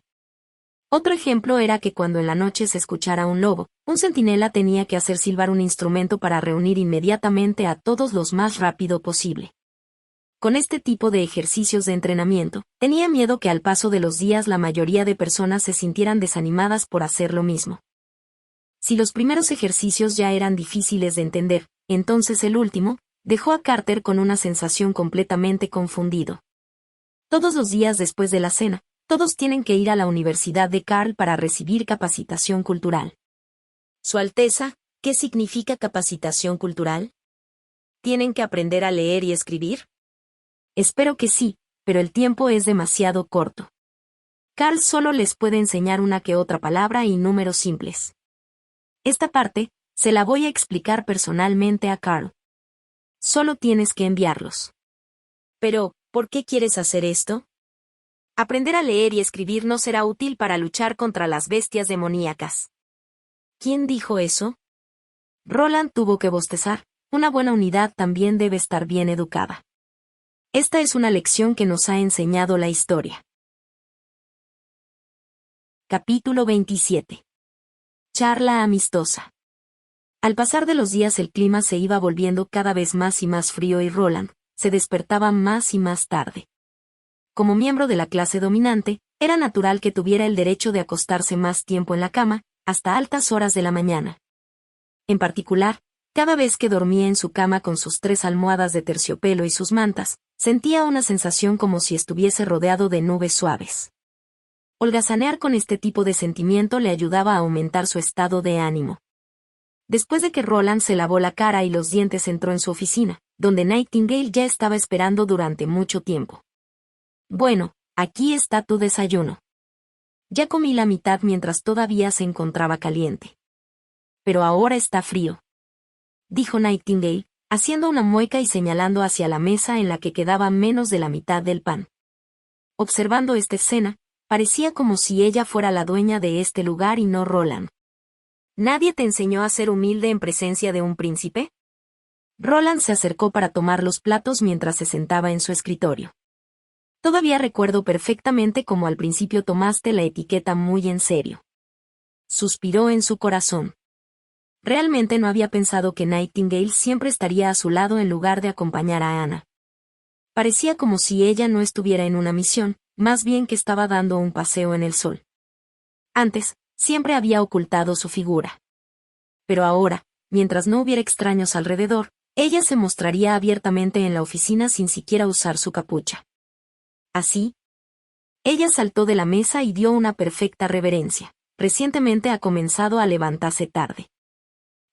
Otro ejemplo era que cuando en la noche se escuchara un lobo, un centinela tenía que hacer silbar un instrumento para reunir inmediatamente a todos los más rápido posible. Con este tipo de ejercicios de entrenamiento, tenía miedo que al paso de los días la mayoría de personas se sintieran desanimadas por hacer lo mismo. Si los primeros ejercicios ya eran difíciles de entender, entonces el último, dejó a Carter con una sensación completamente confundido. Todos los días después de la cena, todos tienen que ir a la Universidad de Carl para recibir capacitación cultural. Su Alteza, ¿qué significa capacitación cultural? ¿Tienen que aprender a leer y escribir? Espero que sí, pero el tiempo es demasiado corto. Carl solo les puede enseñar una que otra palabra y números simples. Esta parte, se la voy a explicar personalmente a Carl. Solo tienes que enviarlos. Pero, ¿por qué quieres hacer esto? Aprender a leer y escribir no será útil para luchar contra las bestias demoníacas. ¿Quién dijo eso? Roland tuvo que bostezar. Una buena unidad también debe estar bien educada. Esta es una lección que nos ha enseñado la historia. Capítulo 27. Charla amistosa. Al pasar de los días el clima se iba volviendo cada vez más y más frío y Roland se despertaba más y más tarde. Como miembro de la clase dominante, era natural que tuviera el derecho de acostarse más tiempo en la cama, hasta altas horas de la mañana. En particular, cada vez que dormía en su cama con sus 3 almohadas de terciopelo y sus mantas, sentía una sensación como si estuviese rodeado de nubes suaves. Holgazanear con este tipo de sentimiento le ayudaba a aumentar su estado de ánimo. Después de que Roland se lavó la cara y los dientes entró en su oficina, donde Nightingale ya estaba esperando durante mucho tiempo. Bueno, aquí está tu desayuno. Ya comí la mitad mientras todavía se encontraba caliente. Pero ahora está frío, dijo Nightingale, haciendo una mueca y señalando hacia la mesa en la que quedaba menos de la mitad del pan. Observando esta escena, parecía como si ella fuera la dueña de este lugar y no Roland. ¿Nadie te enseñó a ser humilde en presencia de un príncipe? Roland se acercó para tomar los platos mientras se sentaba en su escritorio. Todavía recuerdo perfectamente cómo al principio tomaste la etiqueta muy en serio. Suspiró en su corazón. Realmente no había pensado que Nightingale siempre estaría a su lado en lugar de acompañar a Anna. Parecía como si ella no estuviera en una misión, más bien que estaba dando un paseo en el sol. Antes, siempre había ocultado su figura. Pero ahora, mientras no hubiera extraños alrededor, ella se mostraría abiertamente en la oficina sin siquiera usar su capucha. Así, ella saltó de la mesa y dio una perfecta reverencia. Recientemente ha comenzado a levantarse tarde.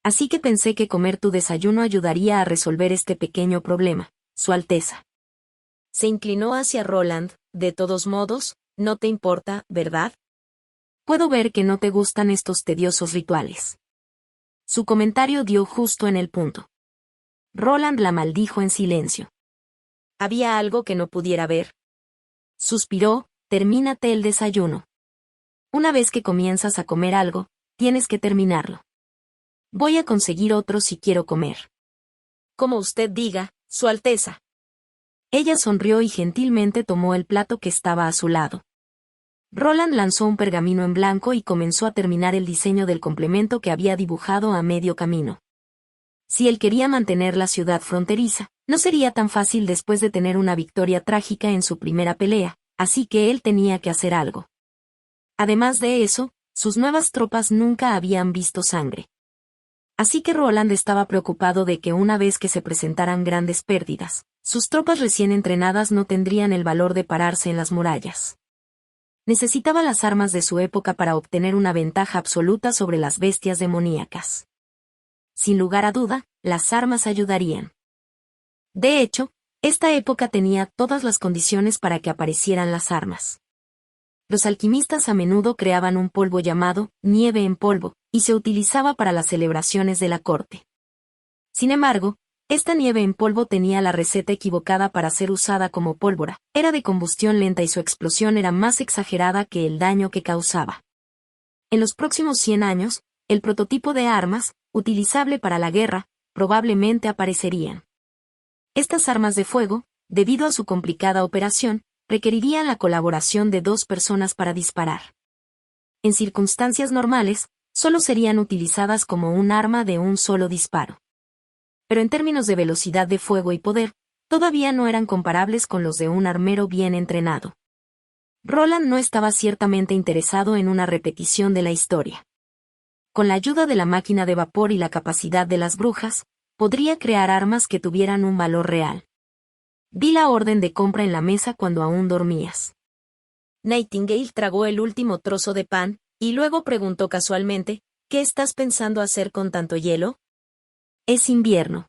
Así que pensé que comer tu desayuno ayudaría a resolver este pequeño problema, Su Alteza. Se inclinó hacia Roland. De todos modos, no te importa, ¿verdad? Puedo ver que no te gustan estos tediosos rituales. Su comentario dio justo en el punto. Roland la maldijo en silencio. ¿Había algo que no pudiera ver? Suspiró. Termínate el desayuno. Una vez que comienzas a comer algo, tienes que terminarlo. Voy a conseguir otro si quiero comer. Como usted diga, Su Alteza. Ella sonrió y gentilmente tomó el plato que estaba a su lado. Roland lanzó un pergamino en blanco y comenzó a terminar el diseño del complemento que había dibujado a medio camino. Si él quería mantener la ciudad fronteriza, no sería tan fácil después de tener una victoria trágica en su primera pelea, así que él tenía que hacer algo. Además de eso, sus nuevas tropas nunca habían visto sangre. Así que Roland estaba preocupado de que una vez que se presentaran grandes pérdidas, sus tropas recién entrenadas no tendrían el valor de pararse en las murallas. Necesitaba las armas de su época para obtener una ventaja absoluta sobre las bestias demoníacas. Sin lugar a duda, las armas ayudarían. De hecho, esta época tenía todas las condiciones para que aparecieran las armas. Los alquimistas a menudo creaban un polvo llamado nieve en polvo, y se utilizaba para las celebraciones de la corte. Sin embargo, esta nieve en polvo tenía la receta equivocada para ser usada como pólvora, era de combustión lenta y su explosión era más exagerada que el daño que causaba. En los próximos 100 años, el prototipo de armas, utilizable para la guerra, probablemente aparecerían. Estas armas de fuego, debido a su complicada operación, requerirían la colaboración de 2 personas para disparar. En circunstancias normales, solo serían utilizadas como un arma de un solo disparo. Pero en términos de velocidad de fuego y poder, todavía no eran comparables con los de un armero bien entrenado. Roland no estaba ciertamente interesado en una repetición de la historia. Con la ayuda de la máquina de vapor y la capacidad de las brujas, podría crear armas que tuvieran un valor real. Vi la orden de compra en la mesa cuando aún dormías. Nightingale tragó el último trozo de pan, y luego preguntó casualmente, ¿qué estás pensando hacer con tanto hielo? Es invierno.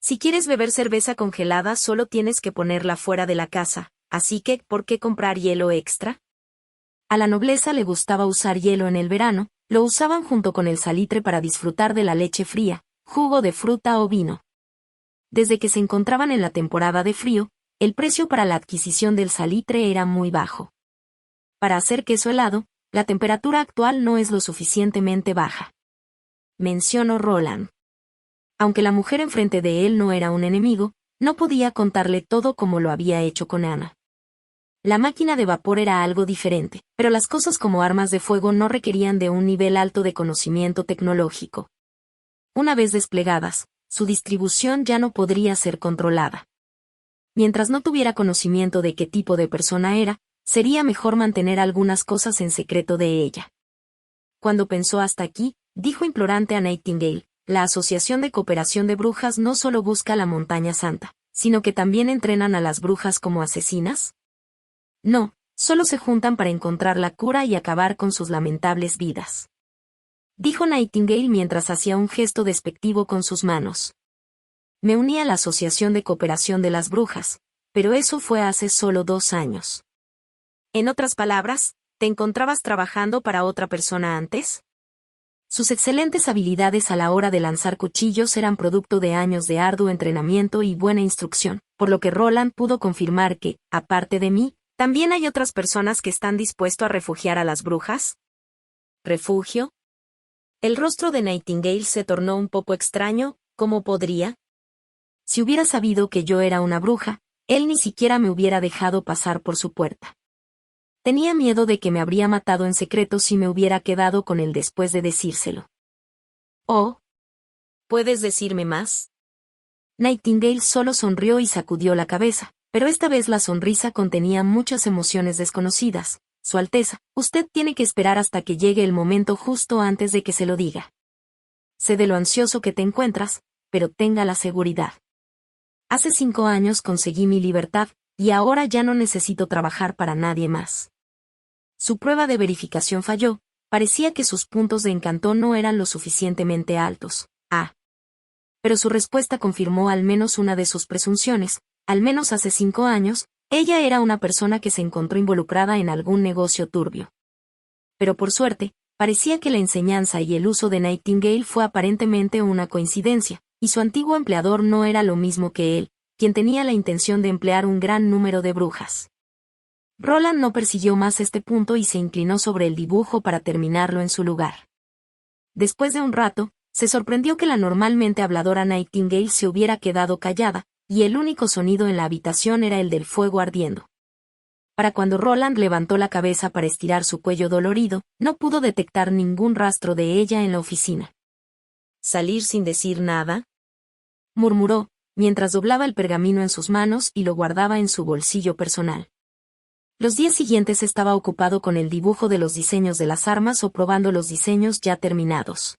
Si quieres beber cerveza congelada solo tienes que ponerla fuera de la casa, así que, ¿por qué comprar hielo extra? A la nobleza le gustaba usar hielo en el verano, lo usaban junto con el salitre para disfrutar de la leche fría, jugo de fruta o vino. Desde que se encontraban en la temporada de frío, el precio para la adquisición del salitre era muy bajo. Para hacer queso helado, la temperatura actual no es lo suficientemente baja. Mencionó Roland. Aunque la mujer enfrente de él no era un enemigo, no podía contarle todo como lo había hecho con Anna. La máquina de vapor era algo diferente, pero las cosas como armas de fuego no requerían de un nivel alto de conocimiento tecnológico. Una vez desplegadas, su distribución ya no podría ser controlada. Mientras no tuviera conocimiento de qué tipo de persona era, sería mejor mantener algunas cosas en secreto de ella. Cuando pensó hasta aquí, dijo implorante a Nightingale, la Asociación de Cooperación de Brujas no solo busca la Montaña Santa, sino que también entrenan a las brujas como asesinas. No, solo se juntan para encontrar la cura y acabar con sus lamentables vidas. Dijo Nightingale mientras hacía un gesto despectivo con sus manos. Me uní a la Asociación de Cooperación de las Brujas, pero eso fue hace solo 2 años. En otras palabras, ¿te encontrabas trabajando para otra persona antes? Sus excelentes habilidades a la hora de lanzar cuchillos eran producto de años de arduo entrenamiento y buena instrucción, por lo que Roland pudo confirmar que, aparte de mí, ¿también hay otras personas que están dispuestos a refugiar a las brujas? ¿Refugio? El rostro de Nightingale se tornó un poco extraño. ¿Cómo podría? Si hubiera sabido que yo era una bruja, él ni siquiera me hubiera dejado pasar por su puerta. Tenía miedo de que me habría matado en secreto si me hubiera quedado con él después de decírselo. Oh. ¿Puedes decirme más? Nightingale solo sonrió y sacudió la cabeza, pero esta vez la sonrisa contenía muchas emociones desconocidas. Su Alteza, usted tiene que esperar hasta que llegue el momento justo antes de que se lo diga. Sé de lo ansioso que te encuentras, pero tenga la seguridad. Hace 5 años conseguí mi libertad, y ahora ya no necesito trabajar para nadie más. Su prueba de verificación falló, parecía que sus puntos de encanto no eran lo suficientemente altos. Pero su respuesta confirmó al menos una de sus presunciones. Al menos hace 5 años, ella era una persona que se encontró involucrada en algún negocio turbio. Pero por suerte, parecía que la enseñanza y el uso de Nightingale fue aparentemente una coincidencia, y su antiguo empleador no era lo mismo que él, quien tenía la intención de emplear un gran número de brujas. Roland no persiguió más este punto y se inclinó sobre el dibujo para terminarlo en su lugar. Después de un rato, se sorprendió que la normalmente habladora Nightingale se hubiera quedado callada, y el único sonido en la habitación era el del fuego ardiendo. Para cuando Roland levantó la cabeza para estirar su cuello dolorido, no pudo detectar ningún rastro de ella en la oficina. ¿Salir sin decir nada?, murmuró, mientras doblaba el pergamino en sus manos y lo guardaba en su bolsillo personal. Los días siguientes estaba ocupado con el dibujo de los diseños de las armas o probando los diseños ya terminados.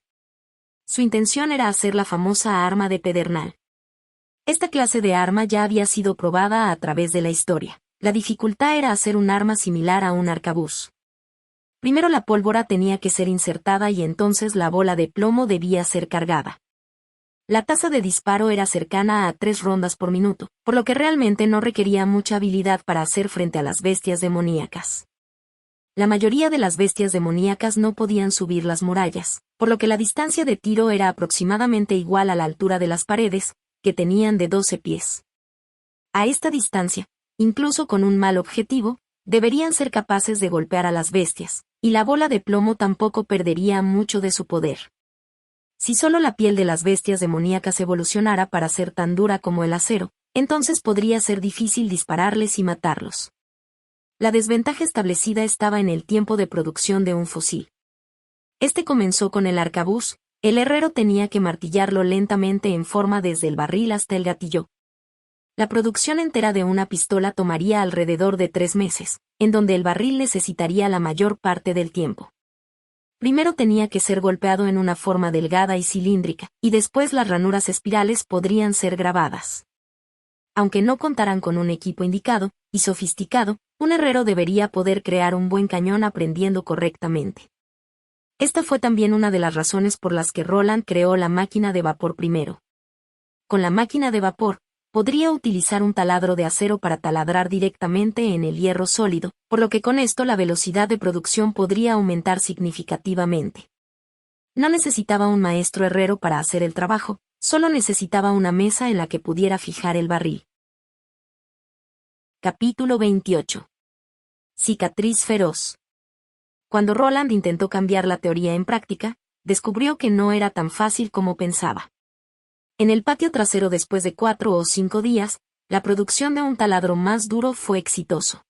Su intención era hacer la famosa arma de pedernal. Esta clase de arma ya había sido probada a través de la historia. La dificultad era hacer un arma similar a un arcabuz. Primero la pólvora tenía que ser insertada y entonces la bola de plomo debía ser cargada. La tasa de disparo era cercana a 3 rondas por minuto, por lo que realmente no requería mucha habilidad para hacer frente a las bestias demoníacas. La mayoría de las bestias demoníacas no podían subir las murallas, por lo que la distancia de tiro era aproximadamente igual a la altura de las paredes, que tenían de 12 pies. A esta distancia, incluso con un mal objetivo, deberían ser capaces de golpear a las bestias, y la bola de plomo tampoco perdería mucho de su poder. Si solo la piel de las bestias demoníacas evolucionara para ser tan dura como el acero, entonces podría ser difícil dispararles y matarlos. La desventaja establecida estaba en el tiempo de producción de un fusil. Este comenzó con el arcabuz. El herrero tenía que martillarlo lentamente en forma desde el barril hasta el gatillo. La producción entera de una pistola tomaría alrededor de 3 meses, en donde el barril necesitaría la mayor parte del tiempo. Primero tenía que ser golpeado en una forma delgada y cilíndrica, y después las ranuras espirales podrían ser grabadas. Aunque no contaran con un equipo indicado y sofisticado, un herrero debería poder crear un buen cañón aprendiendo correctamente. Esta fue también una de las razones por las que Roland creó la máquina de vapor primero. Con la máquina de vapor, podría utilizar un taladro de acero para taladrar directamente en el hierro sólido, por lo que con esto la velocidad de producción podría aumentar significativamente. No necesitaba un maestro herrero para hacer el trabajo, solo necesitaba una mesa en la que pudiera fijar el barril. Capítulo 28. Cicatriz feroz. Cuando Roland intentó cambiar la teoría en práctica, descubrió que no era tan fácil como pensaba. En el patio trasero después de 4 o 5 días, la producción de un taladro más duro fue exitoso.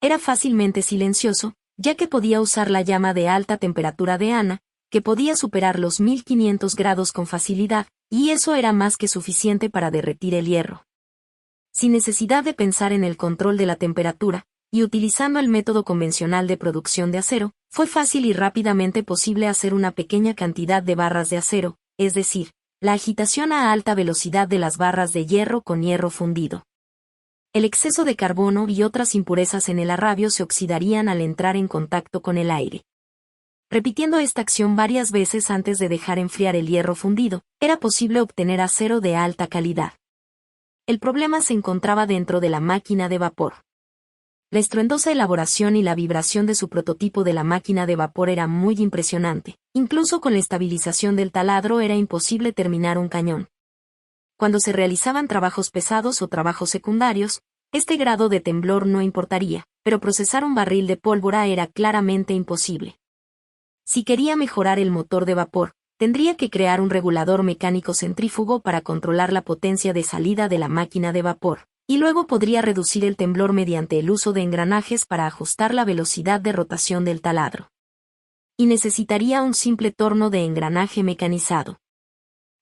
Era fácilmente silencioso, ya que podía usar la llama de alta temperatura de Ana, que podía superar los 1500 grados con facilidad, y eso era más que suficiente para derretir el hierro. Sin necesidad de pensar en el control de la temperatura, y utilizando el método convencional de producción de acero, fue fácil y rápidamente posible hacer una pequeña cantidad de barras de acero, es decir, la agitación a alta velocidad de las barras de hierro con hierro fundido. El exceso de carbono y otras impurezas en el arrabio se oxidarían al entrar en contacto con el aire. Repitiendo esta acción varias veces antes de dejar enfriar el hierro fundido, era posible obtener acero de alta calidad. El problema se encontraba dentro de la máquina de vapor. La estruendosa elaboración y la vibración de su prototipo de la máquina de vapor era muy impresionante. Incluso con la estabilización del taladro era imposible terminar un cañón. Cuando se realizaban trabajos pesados o trabajos secundarios, este grado de temblor no importaría, pero procesar un barril de pólvora era claramente imposible. Si quería mejorar el motor de vapor, tendría que crear un regulador mecánico centrífugo para controlar la potencia de salida de la máquina de vapor, y luego podría reducir el temblor mediante el uso de engranajes para ajustar la velocidad de rotación del taladro. Y necesitaría un simple torno de engranaje mecanizado.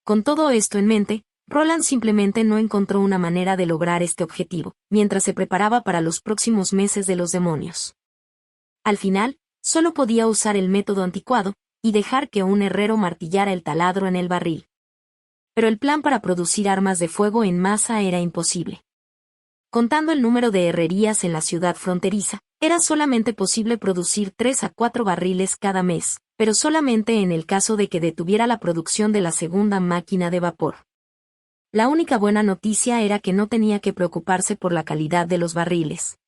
Con todo esto en mente, Roland simplemente no encontró una manera de lograr este objetivo, mientras se preparaba para los próximos meses de los demonios. Al final, solo podía usar el método anticuado, y dejar que un herrero martillara el taladro en el barril. Pero el plan para producir armas de fuego en masa era imposible. Contando el número de herrerías en la ciudad fronteriza, era solamente posible producir 3 a 4 barriles cada mes, pero solamente en el caso de que detuviera la producción de la segunda máquina de vapor. La única buena noticia era que no tenía que preocuparse por la calidad de los barriles.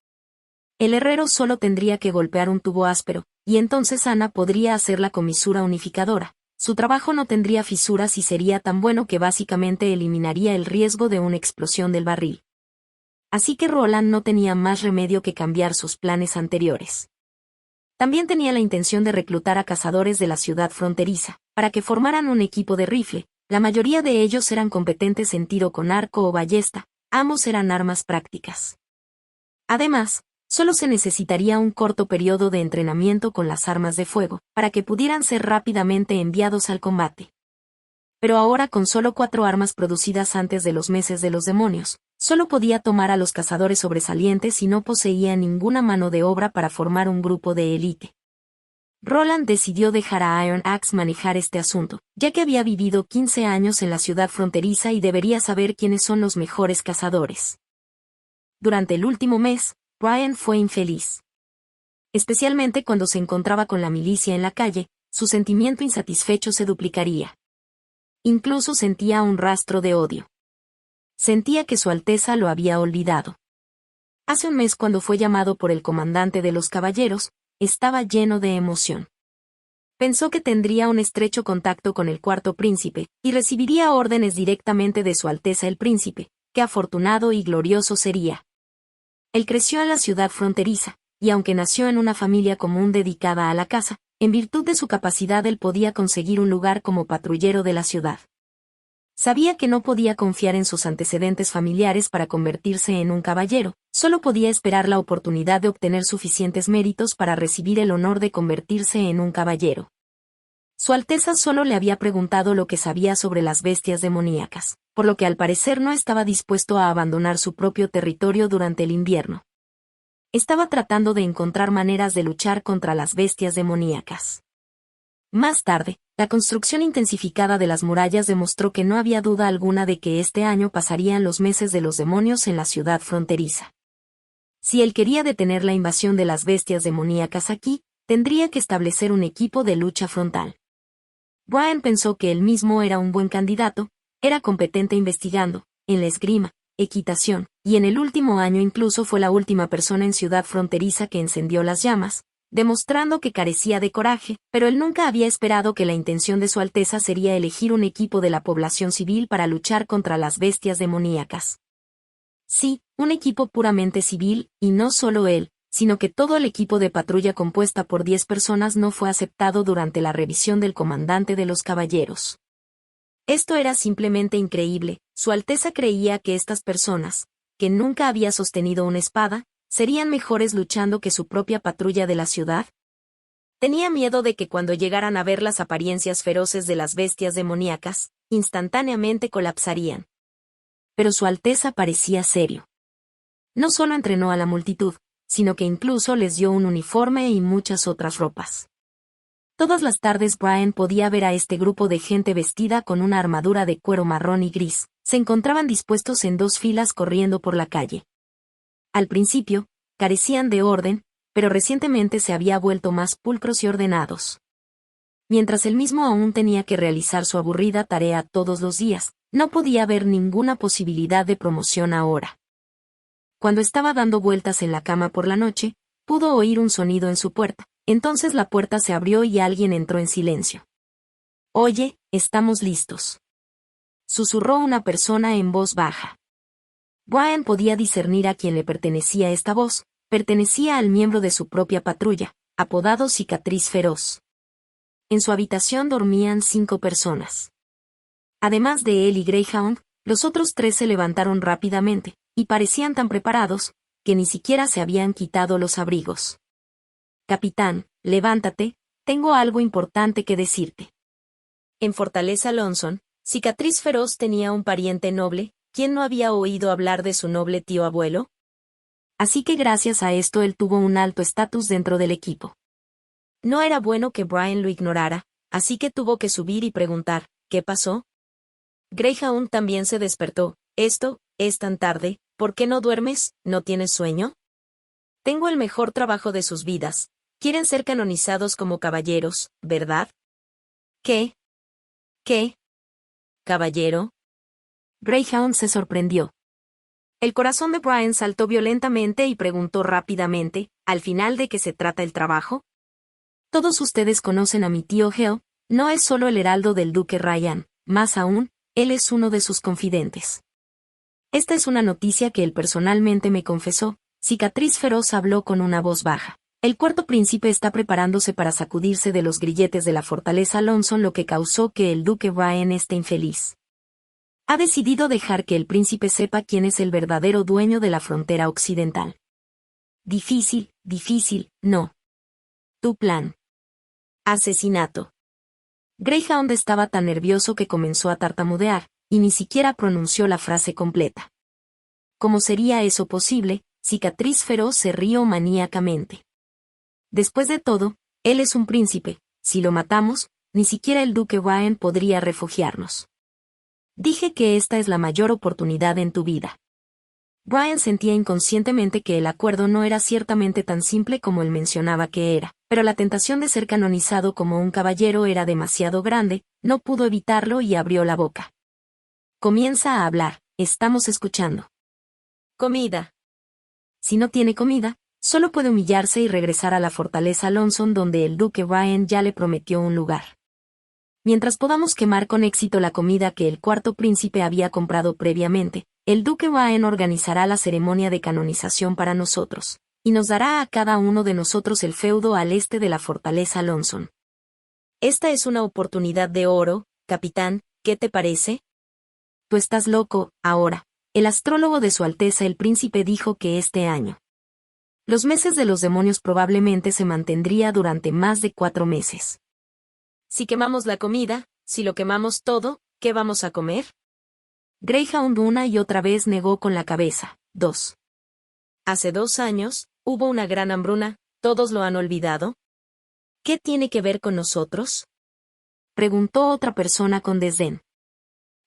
El herrero solo tendría que golpear un tubo áspero, y entonces Ana podría hacer la comisura unificadora. Su trabajo no tendría fisuras y sería tan bueno que básicamente eliminaría el riesgo de una explosión del barril. Así que Roland no tenía más remedio que cambiar sus planes anteriores. También tenía la intención de reclutar a cazadores de la ciudad fronteriza, para que formaran un equipo de rifle. La mayoría de ellos eran competentes en tiro con arco o ballesta, ambos eran armas prácticas. Además, solo se necesitaría un corto periodo de entrenamiento con las armas de fuego, para que pudieran ser rápidamente enviados al combate. Pero ahora con solo 4 armas producidas antes de los meses de los demonios, solo podía tomar a los cazadores sobresalientes y no poseía ninguna mano de obra para formar un grupo de élite. Roland decidió dejar a Iron Axe manejar este asunto, ya que había vivido 15 años en la ciudad fronteriza y debería saber quiénes son los mejores cazadores. Durante el último mes, Brian fue infeliz. Especialmente cuando se encontraba con la milicia en la calle, su sentimiento insatisfecho se duplicaría. Incluso sentía un rastro de odio. Sentía que Su Alteza lo había olvidado. Hace un mes cuando fue llamado por el comandante de los caballeros, estaba lleno de emoción. Pensó que tendría un estrecho contacto con el Cuarto Príncipe, y recibiría órdenes directamente de Su Alteza el Príncipe. Qué afortunado y glorioso sería. Él creció en la ciudad fronteriza, y aunque nació en una familia común dedicada a la caza, en virtud de su capacidad él podía conseguir un lugar como patrullero de la ciudad. Sabía que no podía confiar en sus antecedentes familiares para convertirse en un caballero, solo podía esperar la oportunidad de obtener suficientes méritos para recibir el honor de convertirse en un caballero. Su Alteza solo le había preguntado lo que sabía sobre las bestias demoníacas, por lo que al parecer no estaba dispuesto a abandonar su propio territorio durante el invierno. Estaba tratando de encontrar maneras de luchar contra las bestias demoníacas. Más tarde, la construcción intensificada de las murallas demostró que no había duda alguna de que este año pasarían los meses de los demonios en la ciudad fronteriza. Si él quería detener la invasión de las bestias demoníacas aquí, tendría que establecer un equipo de lucha frontal. Brian pensó que él mismo era un buen candidato, era competente investigando, en la esgrima, equitación, y en el último año incluso fue la última persona en ciudad fronteriza que encendió las llamas, demostrando que carecía de coraje, pero él nunca había esperado que la intención de Su Alteza sería elegir un equipo de la población civil para luchar contra las bestias demoníacas. Sí, un equipo puramente civil, y no solo él, sino que todo el equipo de patrulla compuesta por 10 personas no fue aceptado durante la revisión del comandante de los caballeros. Esto era simplemente increíble. Su Alteza creía que estas personas, que nunca había sostenido una espada, serían mejores luchando que su propia patrulla de la ciudad. Tenía miedo de que cuando llegaran a ver las apariencias feroces de las bestias demoníacas, instantáneamente colapsarían. Pero Su Alteza parecía serio. No solo entrenó a la multitud, sino que incluso les dio un uniforme y muchas otras ropas. Todas las tardes Brian podía ver a este grupo de gente vestida con una armadura de cuero marrón y gris, se encontraban dispuestos en 2 filas corriendo por la calle. Al principio, carecían de orden, pero recientemente se había vuelto más pulcros y ordenados. Mientras él mismo aún tenía que realizar su aburrida tarea todos los días, no podía haber ninguna posibilidad de promoción ahora. Cuando estaba dando vueltas en la cama por la noche, pudo oír un sonido en su puerta. Entonces la puerta se abrió y alguien entró en silencio. «Oye, estamos listos», susurró una persona en voz baja. Brian podía discernir a quién le pertenecía esta voz. Pertenecía al miembro de su propia patrulla, apodado Cicatriz Feroz. En su habitación dormían 5 personas. Además de él y Greyhound, los otros 3 se levantaron rápidamente, y parecían tan preparados, que ni siquiera se habían quitado los abrigos. «Capitán, levántate, tengo algo importante que decirte». En Fortaleza Lonesome, Cicatriz Feroz tenía un pariente noble. ¿Quién no había oído hablar de su noble tío abuelo? Así que gracias a esto él tuvo un alto estatus dentro del equipo. No era bueno que Brian lo ignorara, así que tuvo que subir y preguntar, ¿qué pasó? Greyhound también se despertó. «Esto, es tan tarde, ¿por qué no duermes? ¿No tienes sueño?» «Tengo el mejor trabajo de sus vidas. Quieren ser canonizados como caballeros, ¿verdad?» «¿Qué? ¿Qué? ¿Caballero?» Greyhound se sorprendió. El corazón de Brian saltó violentamente y preguntó rápidamente, ¿al final de qué se trata el trabajo? «Todos ustedes conocen a mi tío Hell, no es solo el heraldo del duque Ryan, más aún, él es uno de sus confidentes. Esta es una noticia que él personalmente me confesó». Cicatriz Feroz habló con una voz baja. «El cuarto príncipe está preparándose para sacudirse de los grilletes de la fortaleza Lonesome, lo que causó que el duque Ryan esté infeliz. Ha decidido dejar que el príncipe sepa quién es el verdadero dueño de la frontera occidental. Difícil, no. Tu plan. Asesinato». Greyhound estaba tan nervioso que comenzó a tartamudear, y ni siquiera pronunció la frase completa. ¿Cómo sería eso posible? Cicatriz Feroz se rió maníacamente. «Después de todo, él es un príncipe. Si lo matamos, ni siquiera el duque Ryan podría refugiarnos. Dije que esta es la mayor oportunidad en tu vida». Brian sentía inconscientemente que el acuerdo no era ciertamente tan simple como él mencionaba que era, pero la tentación de ser canonizado como un caballero era demasiado grande. No pudo evitarlo y abrió la boca. «Comienza a hablar, estamos escuchando». «Comida». Si no tiene comida, solo puede humillarse y regresar a la fortaleza Lonesome, donde el duque Ryan ya le prometió un lugar. Mientras podamos quemar con éxito la comida que el cuarto príncipe había comprado previamente, el duque Ryan organizará la ceremonia de canonización para nosotros, y nos dará a cada uno de nosotros el feudo al este de la fortaleza Lonesome. Esta es una oportunidad de oro, capitán, ¿qué te parece? Tú estás loco, ahora. El astrólogo de Su Alteza el Príncipe dijo que este año los meses de los demonios probablemente se mantendría durante más de 4 meses. Si quemamos la comida, si lo quemamos todo, ¿qué vamos a comer? Greyhound una y otra vez negó con la cabeza. 2. Hace 2 años, hubo una gran hambruna, ¿todos lo han olvidado? ¿Qué tiene que ver con nosotros?, preguntó otra persona con desdén.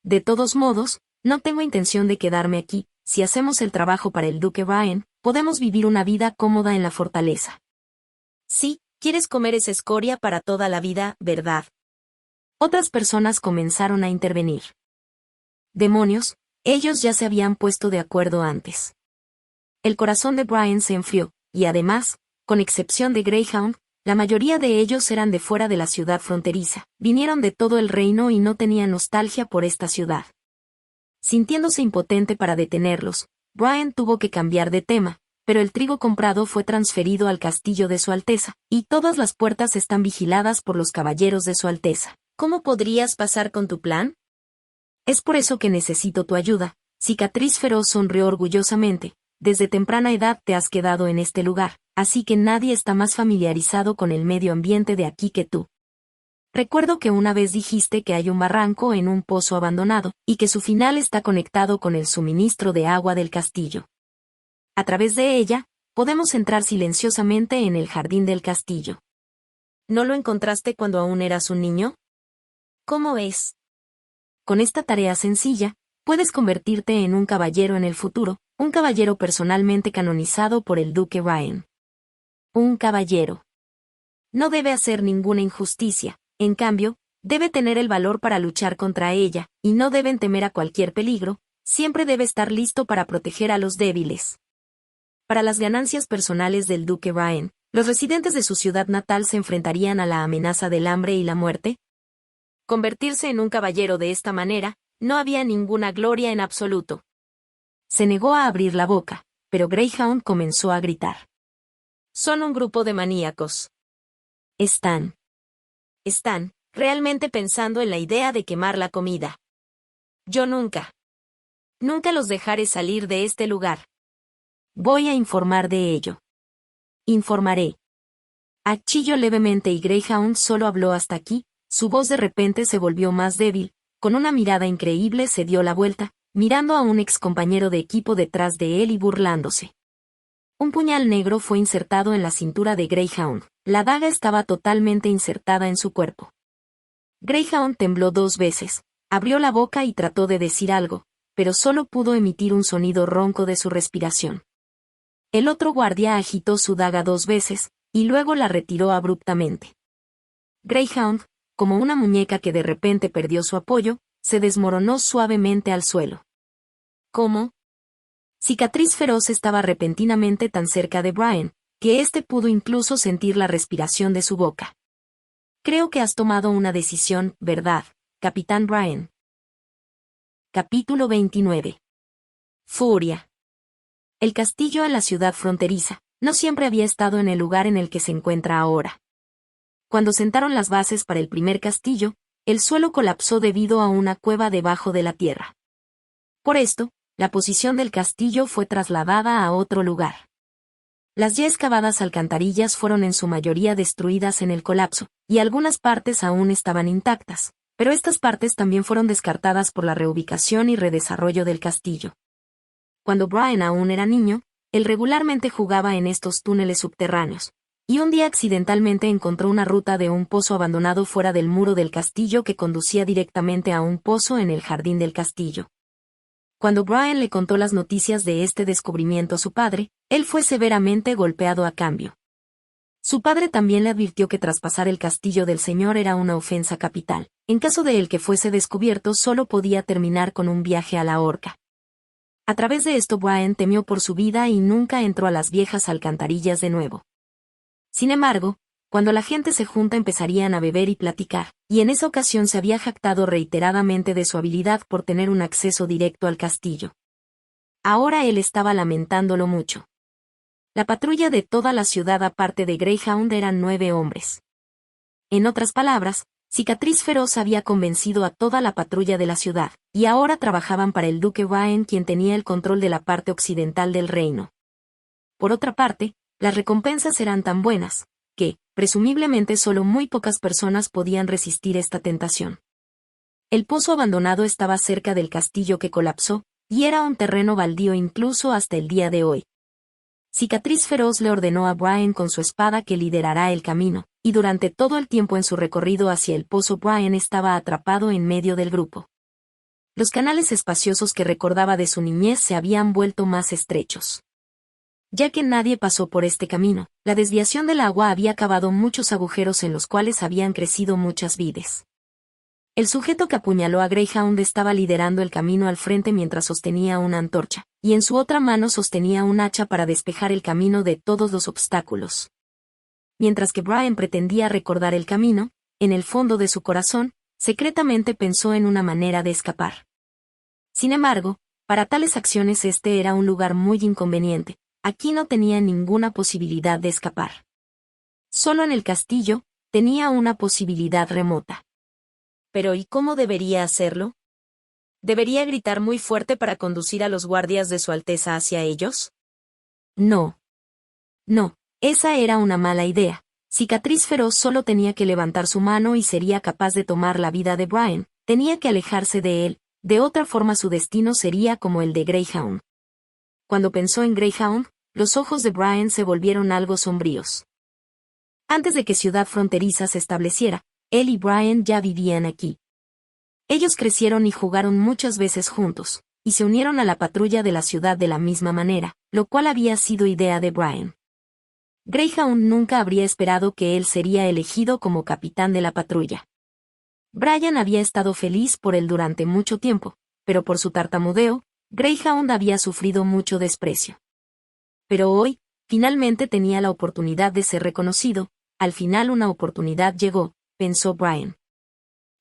De todos modos, no tengo intención de quedarme aquí. Si hacemos el trabajo para el duque Ryan, podemos vivir una vida cómoda en la fortaleza. Sí, quieres comer esa escoria para toda la vida, ¿verdad? Otras personas comenzaron a intervenir. Demonios, ellos ya se habían puesto de acuerdo antes. El corazón de Brian se enfrió, y además, con excepción de Greyhound, la mayoría de ellos eran de fuera de la ciudad fronteriza, vinieron de todo el reino y no tenían nostalgia por esta ciudad. Sintiéndose impotente para detenerlos, Brian tuvo que cambiar de tema, pero el trigo comprado fue transferido al castillo de Su Alteza, y todas las puertas están vigiladas por los caballeros de Su Alteza. ¿Cómo podrías pasar con tu plan? Es por eso que necesito tu ayuda. Cicatriz Feroz sonrió orgullosamente. Desde temprana edad te has quedado en este lugar, así que nadie está más familiarizado con el medio ambiente de aquí que tú. Recuerdo que una vez dijiste que hay un barranco en un pozo abandonado, y que su final está conectado con el suministro de agua del castillo. A través de ella, podemos entrar silenciosamente en el jardín del castillo. ¿No lo encontraste cuando aún eras un niño? ¿Cómo es? Con esta tarea sencilla, puedes convertirte en un caballero en el futuro, un caballero personalmente canonizado por el duque Ryan. Un caballero. No debe hacer ninguna injusticia, en cambio, debe tener el valor para luchar contra ella, y no deben temer a cualquier peligro, siempre debe estar listo para proteger a los débiles. Para las ganancias personales del duque Brian, ¿los residentes de su ciudad natal se enfrentarían a la amenaza del hambre y la muerte? Convertirse en un caballero de esta manera, no había ninguna gloria en absoluto. Se negó a abrir la boca, pero Greyhound comenzó a gritar. Son un grupo de maníacos. Están realmente pensando en la idea de quemar la comida. Yo nunca los dejaré salir de este lugar. Voy a informar de ello. Informaré. Achilló levemente y Greyhound solo habló hasta aquí, su voz de repente se volvió más débil, con una mirada increíble se dio la vuelta, mirando a un excompañero de equipo detrás de él y burlándose. Un puñal negro fue insertado en la cintura de Greyhound, la daga estaba totalmente insertada en su cuerpo. Greyhound tembló 2 veces, abrió la boca y trató de decir algo, pero solo pudo emitir un sonido ronco de su respiración. El otro guardia agitó su daga 2 veces, y luego la retiró abruptamente. Greyhound, como una muñeca que de repente perdió su apoyo, se desmoronó suavemente al suelo. ¿Cómo? Cicatriz Feroz estaba repentinamente tan cerca de Brian, que éste pudo incluso sentir la respiración de su boca. Creo que has tomado una decisión, ¿verdad, Capitán Brian? Capítulo 29. Furia. El castillo en la ciudad fronteriza, no siempre había estado en el lugar en el que se encuentra ahora. Cuando sentaron las bases para el primer castillo, el suelo colapsó debido a una cueva debajo de la tierra. Por esto, la posición del castillo fue trasladada a otro lugar. Las ya excavadas alcantarillas fueron en su mayoría destruidas en el colapso, y algunas partes aún estaban intactas, pero estas partes también fueron descartadas por la reubicación y redesarrollo del castillo. Cuando Brian aún era niño, él regularmente jugaba en estos túneles subterráneos, y un día accidentalmente encontró una ruta de un pozo abandonado fuera del muro del castillo que conducía directamente a un pozo en el jardín del castillo. Cuando Brian le contó las noticias de este descubrimiento a su padre, él fue severamente golpeado a cambio. Su padre también le advirtió que traspasar el castillo del señor era una ofensa capital. En caso de el que fuese descubierto solo podía terminar con un viaje a la horca. A través de esto Brian temió por su vida y nunca entró a las viejas alcantarillas de nuevo. Sin embargo, cuando la gente se junta empezarían a beber y platicar, y en esa ocasión se había jactado reiteradamente de su habilidad por tener un acceso directo al castillo. Ahora él estaba lamentándolo mucho. La patrulla de toda la ciudad aparte de Greyhound eran 9 hombres. En otras palabras, Cicatriz Feroz había convencido a toda la patrulla de la ciudad, y ahora trabajaban para el duque Brian quien tenía el control de la parte occidental del reino. Por otra parte, las recompensas eran tan buenas, que, presumiblemente solo muy pocas personas podían resistir esta tentación. El pozo abandonado estaba cerca del castillo que colapsó, y era un terreno baldío incluso hasta el día de hoy. Cicatriz Feroz le ordenó a Brian con su espada que liderará el camino, y durante todo el tiempo en su recorrido hacia el pozo Brian estaba atrapado en medio del grupo. Los canales espaciosos que recordaba de su niñez se habían vuelto más estrechos. Ya que nadie pasó por este camino, la desviación del agua había cavado muchos agujeros en los cuales habían crecido muchas vides. El sujeto que apuñaló a Greyhound estaba liderando el camino al frente mientras sostenía una antorcha, y en su otra mano sostenía un hacha para despejar el camino de todos los obstáculos. Mientras que Brian pretendía recordar el camino, en el fondo de su corazón, secretamente pensó en una manera de escapar. Sin embargo, para tales acciones este era un lugar muy inconveniente. Aquí no tenía ninguna posibilidad de escapar. Solo en el castillo, tenía una posibilidad remota. Pero ¿y cómo debería hacerlo? ¿Debería gritar muy fuerte para conducir a los guardias de su Alteza hacia ellos? No, esa era una mala idea. Cicatriz Feroz solo tenía que levantar su mano y sería capaz de tomar la vida de Brian, tenía que alejarse de él, de otra forma su destino sería como el de Greyhound. Cuando pensó en Greyhound, los ojos de Brian se volvieron algo sombríos. Antes de que Ciudad Fronteriza se estableciera, él y Brian ya vivían aquí. Ellos crecieron y jugaron muchas veces juntos, y se unieron a la patrulla de la ciudad de la misma manera, lo cual había sido idea de Brian. Greyhound nunca habría esperado que él sería elegido como capitán de la patrulla. Brian había estado feliz por él durante mucho tiempo, pero por su tartamudeo, Greyhound había sufrido mucho desprecio. Pero hoy, finalmente tenía la oportunidad de ser reconocido. Al final una oportunidad llegó, pensó Brian.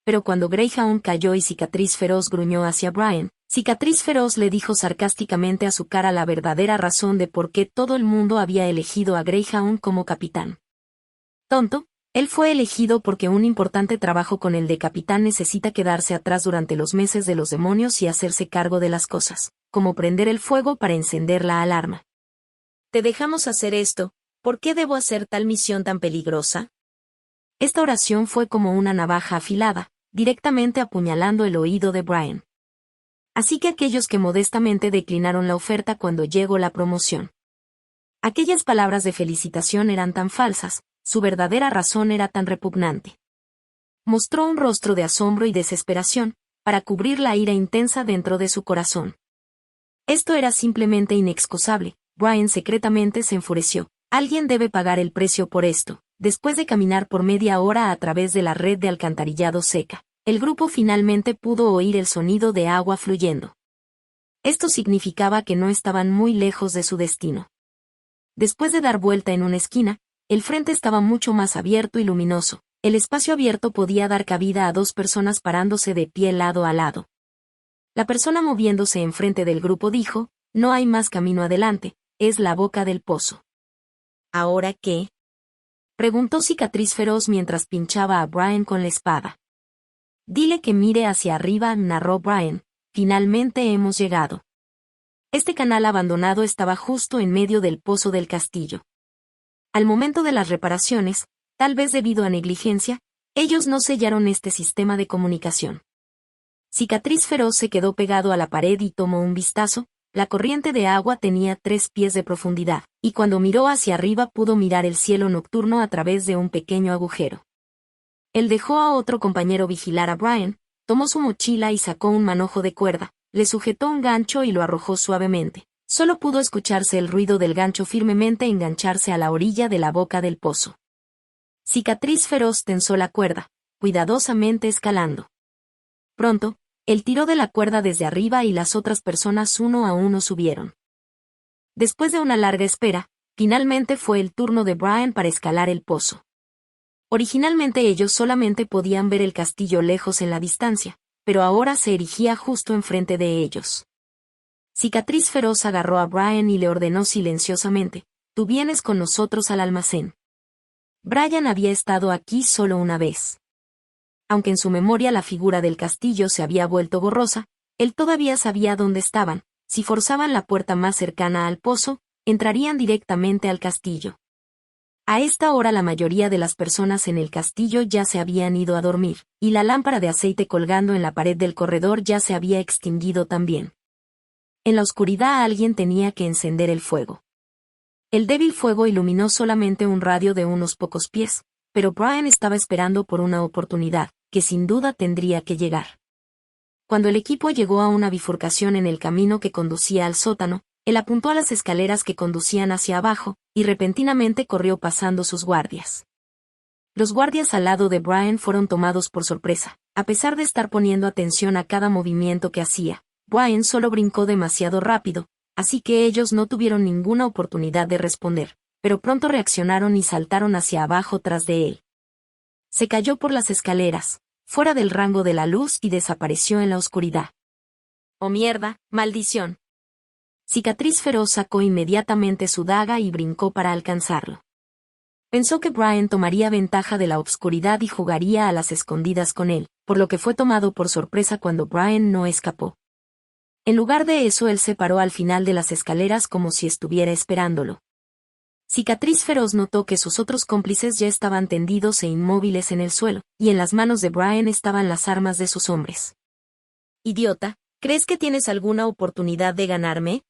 Pero cuando Greyhound cayó y Cicatriz Feroz gruñó hacia Brian, Cicatriz Feroz le dijo sarcásticamente a su cara la verdadera razón de por qué todo el mundo había elegido a Greyhound como capitán. Tonto, él fue elegido porque un importante trabajo con el de capitán necesita quedarse atrás durante los meses de los demonios y hacerse cargo de las cosas, como prender el fuego para encender la alarma. Te dejamos hacer esto, ¿por qué debo hacer tal misión tan peligrosa? Esta oración fue como una navaja afilada, directamente apuñalando el oído de Brian. Así que aquellos que modestamente declinaron la oferta cuando llegó la promoción. Aquellas palabras de felicitación eran tan falsas, su verdadera razón era tan repugnante. Mostró un rostro de asombro y desesperación, para cubrir la ira intensa dentro de su corazón. Esto era simplemente inexcusable. Brian secretamente se enfureció. Alguien debe pagar el precio por esto. Después de caminar por media hora a través de la red de alcantarillado seca, el grupo finalmente pudo oír el sonido de agua fluyendo. Esto significaba que no estaban muy lejos de su destino. Después de dar vuelta en una esquina, el frente estaba mucho más abierto y luminoso. El espacio abierto podía dar cabida a 2 personas parándose de pie lado a lado. La persona moviéndose enfrente del grupo dijo, no hay más camino adelante, es la boca del pozo. ¿Ahora qué? Preguntó Cicatriz Feroz mientras pinchaba a Brian con la espada. Dile que mire hacia arriba, narró Brian, finalmente hemos llegado. Este canal abandonado estaba justo en medio del pozo del castillo. Al momento de las reparaciones, tal vez debido a negligencia, ellos no sellaron este sistema de comunicación. Cicatriz Feroz se quedó pegado a la pared y tomó un vistazo. La corriente de agua tenía 3 pies de profundidad, y cuando miró hacia arriba pudo mirar el cielo nocturno a través de un pequeño agujero. Él dejó a otro compañero vigilar a Brian, tomó su mochila y sacó un manojo de cuerda, le sujetó un gancho y lo arrojó suavemente. Solo pudo escucharse el ruido del gancho firmemente engancharse a la orilla de la boca del pozo. Cicatriz Feroz tensó la cuerda, cuidadosamente escalando. Pronto, él tiró de la cuerda desde arriba y las otras personas uno a uno subieron. Después de una larga espera, finalmente fue el turno de Brian para escalar el pozo. Originalmente ellos solamente podían ver el castillo lejos en la distancia, pero ahora se erigía justo enfrente de ellos. Cicatriz Feroz agarró a Brian y le ordenó silenciosamente, tú vienes con nosotros al almacén. Brian había estado aquí solo una vez. Aunque en su memoria la figura del castillo se había vuelto borrosa, él todavía sabía dónde estaban. Si forzaban la puerta más cercana al pozo, entrarían directamente al castillo. A esta hora la mayoría de las personas en el castillo ya se habían ido a dormir, y la lámpara de aceite colgando en la pared del corredor ya se había extinguido también. En la oscuridad alguien tenía que encender el fuego. El débil fuego iluminó solamente un radio de unos pocos pies, pero Brian estaba esperando por una oportunidad, que sin duda tendría que llegar. Cuando el equipo llegó a una bifurcación en el camino que conducía al sótano, él apuntó a las escaleras que conducían hacia abajo, y repentinamente corrió pasando sus guardias. Los guardias al lado de Brian fueron tomados por sorpresa. A pesar de estar poniendo atención a cada movimiento que hacía, Brian solo brincó demasiado rápido, así que ellos no tuvieron ninguna oportunidad de responder, pero pronto reaccionaron y saltaron hacia abajo tras de él. Se cayó por las escaleras, fuera del rango de la luz y desapareció en la oscuridad. ¡Oh mierda, maldición! Cicatriz Feroz sacó inmediatamente su daga y brincó para alcanzarlo. Pensó que Brian tomaría ventaja de la obscuridad y jugaría a las escondidas con él, por lo que fue tomado por sorpresa cuando Brian no escapó. En lugar de eso él se paró al final de las escaleras como si estuviera esperándolo. Cicatriz Feroz notó que sus otros cómplices ya estaban tendidos e inmóviles en el suelo, y en las manos de Brian estaban las armas de sus hombres. «Idiota, ¿crees que tienes alguna oportunidad de ganarme?»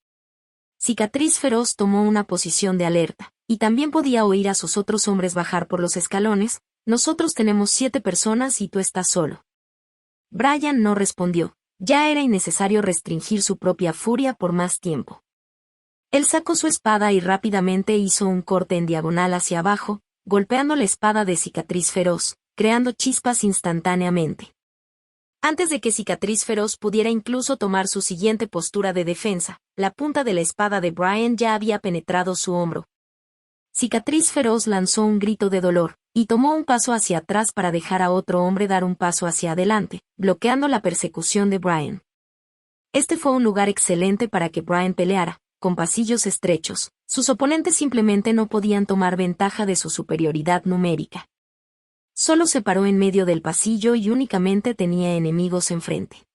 Cicatriz Feroz tomó una posición de alerta, y también podía oír a sus otros hombres bajar por los escalones. «Nosotros tenemos 7 personas y tú estás solo». Brian no respondió. Ya era innecesario restringir su propia furia por más tiempo. Él sacó su espada y rápidamente hizo un corte en diagonal hacia abajo, golpeando la espada de Cicatriz Feroz, creando chispas instantáneamente. Antes de que Cicatriz Feroz pudiera incluso tomar su siguiente postura de defensa, la punta de la espada de Brian ya había penetrado su hombro. Cicatriz Feroz lanzó un grito de dolor, y tomó un paso hacia atrás para dejar a otro hombre dar un paso hacia adelante, bloqueando la persecución de Brian. Este fue un lugar excelente para que Brian peleara, con pasillos estrechos. Sus oponentes simplemente no podían tomar ventaja de su superioridad numérica. Solo se paró en medio del pasillo y únicamente tenía enemigos enfrente.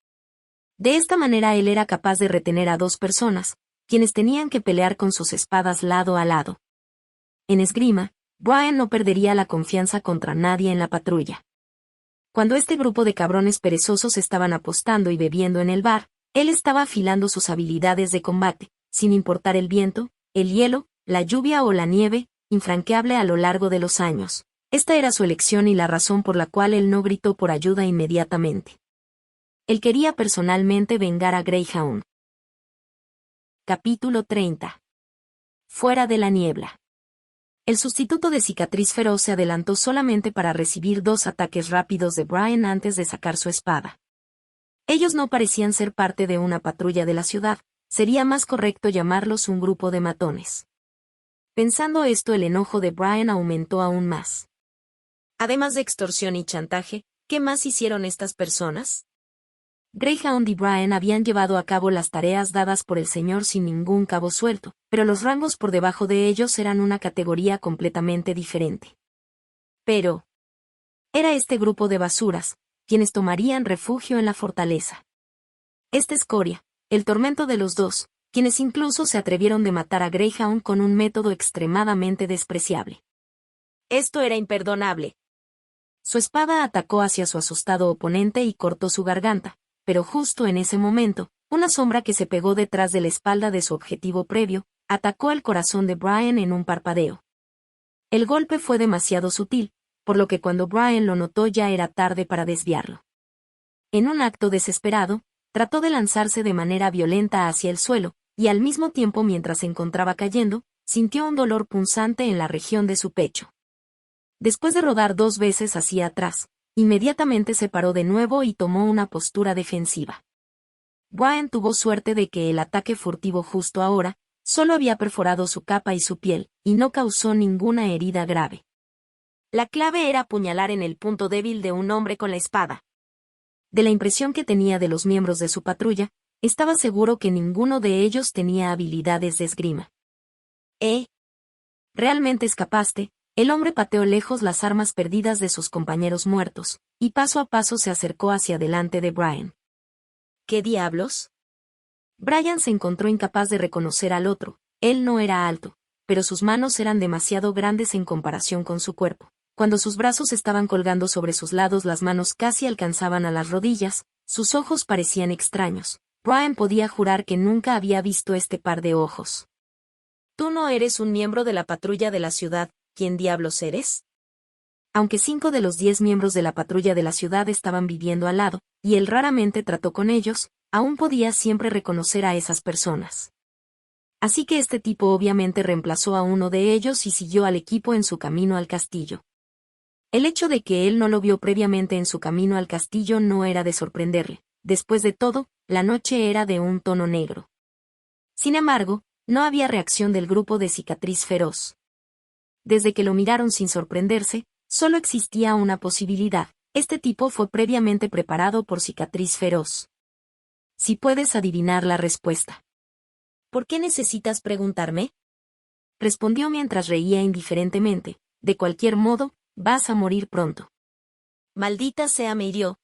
De esta manera él era capaz de retener a dos personas, quienes tenían que pelear con sus espadas lado a lado. En esgrima, Brian no perdería la confianza contra nadie en la patrulla. Cuando este grupo de cabrones perezosos estaban apostando y bebiendo en el bar, él estaba afilando sus habilidades de combate, sin importar el viento, el hielo, la lluvia o la nieve, infranqueable a lo largo de los años. Esta era su elección y la razón por la cual él no gritó por ayuda inmediatamente. Él quería personalmente vengar a Greyhound. Capítulo 30. Fuera de la niebla. El sustituto de Cicatriz Feroz se adelantó solamente para recibir 2 ataques rápidos de Brian antes de sacar su espada. Ellos no parecían ser parte de una patrulla de la ciudad, sería más correcto llamarlos un grupo de matones. Pensando esto, el enojo de Brian aumentó aún más. Además de extorsión y chantaje, ¿qué más hicieron estas personas? Greyhound y Brian habían llevado a cabo las tareas dadas por el señor sin ningún cabo suelto, pero los rangos por debajo de ellos eran una categoría completamente diferente. Pero era este grupo de basuras, quienes tomarían refugio en la fortaleza. Esta escoria, el tormento de los dos, quienes incluso se atrevieron de matar a Greyhound con un método extremadamente despreciable. Esto era imperdonable. Su espada atacó hacia su asustado oponente y cortó su garganta, pero justo en ese momento, una sombra que se pegó detrás de la espalda de su objetivo previo, atacó el corazón de Brian en un parpadeo. El golpe fue demasiado sutil, por lo que cuando Brian lo notó ya era tarde para desviarlo. En un acto desesperado, trató de lanzarse de manera violenta hacia el suelo, y al mismo tiempo mientras se encontraba cayendo, sintió un dolor punzante en la región de su pecho. Después de rodar 2 veces hacia atrás, inmediatamente se paró de nuevo y tomó una postura defensiva. Brian tuvo suerte de que el ataque furtivo justo ahora, solo había perforado su capa y su piel, y no causó ninguna herida grave. La clave era apuñalar en el punto débil de un hombre con la espada. De la impresión que tenía de los miembros de su patrulla, estaba seguro que ninguno de ellos tenía habilidades de esgrima. ¿Realmente escapaste? El hombre pateó lejos las armas perdidas de sus compañeros muertos, y paso a paso se acercó hacia delante de Brian. ¿Qué diablos? Brian se encontró incapaz de reconocer al otro. Él no era alto, pero sus manos eran demasiado grandes en comparación con su cuerpo. Cuando sus brazos estaban colgando sobre sus lados, las manos casi alcanzaban a las rodillas, sus ojos parecían extraños. Brian podía jurar que nunca había visto este par de ojos. ¿Tú no eres un miembro de la patrulla de la ciudad? ¿Quién diablos eres? Aunque 5 de los 10 miembros de la patrulla de la ciudad estaban viviendo al lado, y él raramente trató con ellos, aún podía siempre reconocer a esas personas. Así que este tipo obviamente reemplazó a uno de ellos y siguió al equipo en su camino al castillo. El hecho de que él no lo vio previamente en su camino al castillo no era de sorprenderle. Después de todo, la noche era de un tono negro. Sin embargo, no había reacción del grupo de Cicatriz Feroz. Desde que lo miraron sin sorprenderse, solo existía una posibilidad. Este tipo fue previamente preparado por Cicatriz Feroz. Si puedes adivinar la respuesta. ¿Por qué necesitas preguntarme? Respondió mientras reía indiferentemente. De cualquier modo, vas a morir pronto. Maldita sea, me hirió.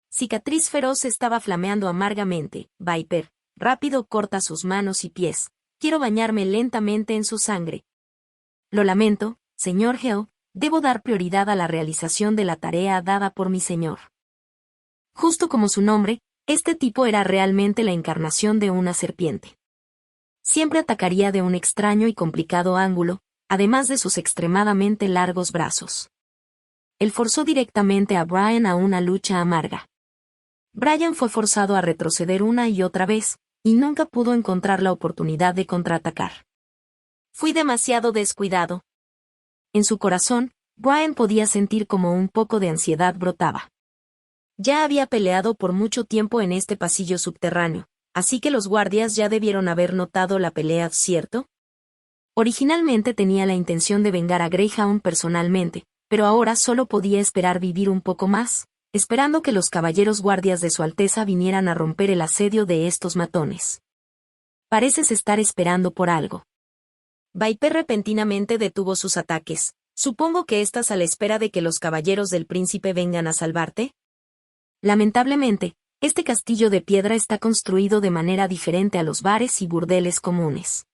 Cicatriz Feroz estaba flameando amargamente. Viper, rápido, corta sus manos y pies. Quiero bañarme lentamente en su sangre. Lo lamento, señor Geo, debo dar prioridad a la realización de la tarea dada por mi señor. Justo como su nombre, este tipo era realmente la encarnación de una serpiente. Siempre atacaría de un extraño y complicado ángulo, además de sus extremadamente largos brazos. Él forzó directamente a Brian a una lucha amarga. Brian fue forzado a retroceder una y otra vez, y nunca pudo encontrar la oportunidad de contraatacar. Fui demasiado descuidado. En su corazón, Brian podía sentir como un poco de ansiedad brotaba. Ya había peleado por mucho tiempo en este pasillo subterráneo, así que los guardias ya debieron haber notado la pelea, ¿cierto? Originalmente tenía la intención de vengar a Greyhound personalmente, pero ahora solo podía esperar vivir un poco más, esperando que los caballeros guardias de su Alteza vinieran a romper el asedio de estos matones. Pareces estar esperando por algo. Viper repentinamente detuvo sus ataques. Supongo que estás a la espera de que los caballeros del príncipe vengan a salvarte. Lamentablemente, este castillo de piedra está construido de manera diferente a los bares y burdeles comunes.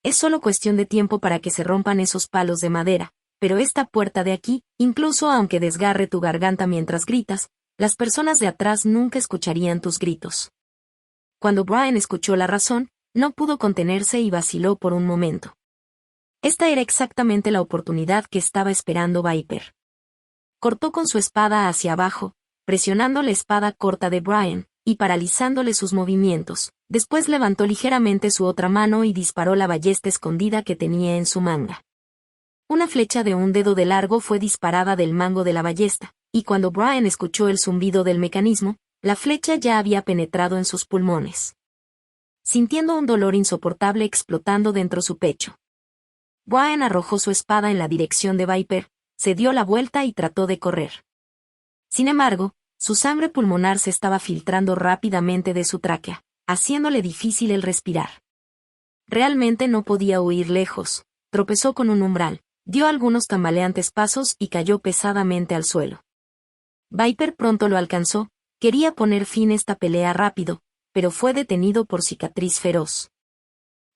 Es solo cuestión de tiempo para que se rompan esos palos de madera, pero esta puerta de aquí, incluso aunque desgarre tu garganta mientras gritas, las personas de atrás nunca escucharían tus gritos. Cuando Brian escuchó la razón, no pudo contenerse y vaciló por un momento. Esta era exactamente la oportunidad que estaba esperando Viper. Cortó con su espada hacia abajo, presionando la espada corta de Brian, y paralizándole sus movimientos. Después levantó ligeramente su otra mano y disparó la ballesta escondida que tenía en su manga. Una flecha de un dedo de largo fue disparada del mango de la ballesta, y cuando Brian escuchó el zumbido del mecanismo, la flecha ya había penetrado en sus pulmones. Sintiendo un dolor insoportable explotando dentro su pecho, Brian arrojó su espada en la dirección de Viper, se dio la vuelta y trató de correr. Sin embargo, su sangre pulmonar se estaba filtrando rápidamente de su tráquea, haciéndole difícil el respirar. Realmente no podía huir lejos, tropezó con un umbral, dio algunos tambaleantes pasos y cayó pesadamente al suelo. Viper pronto lo alcanzó, quería poner fin a esta pelea rápido, pero fue detenido por Cicatriz Feroz.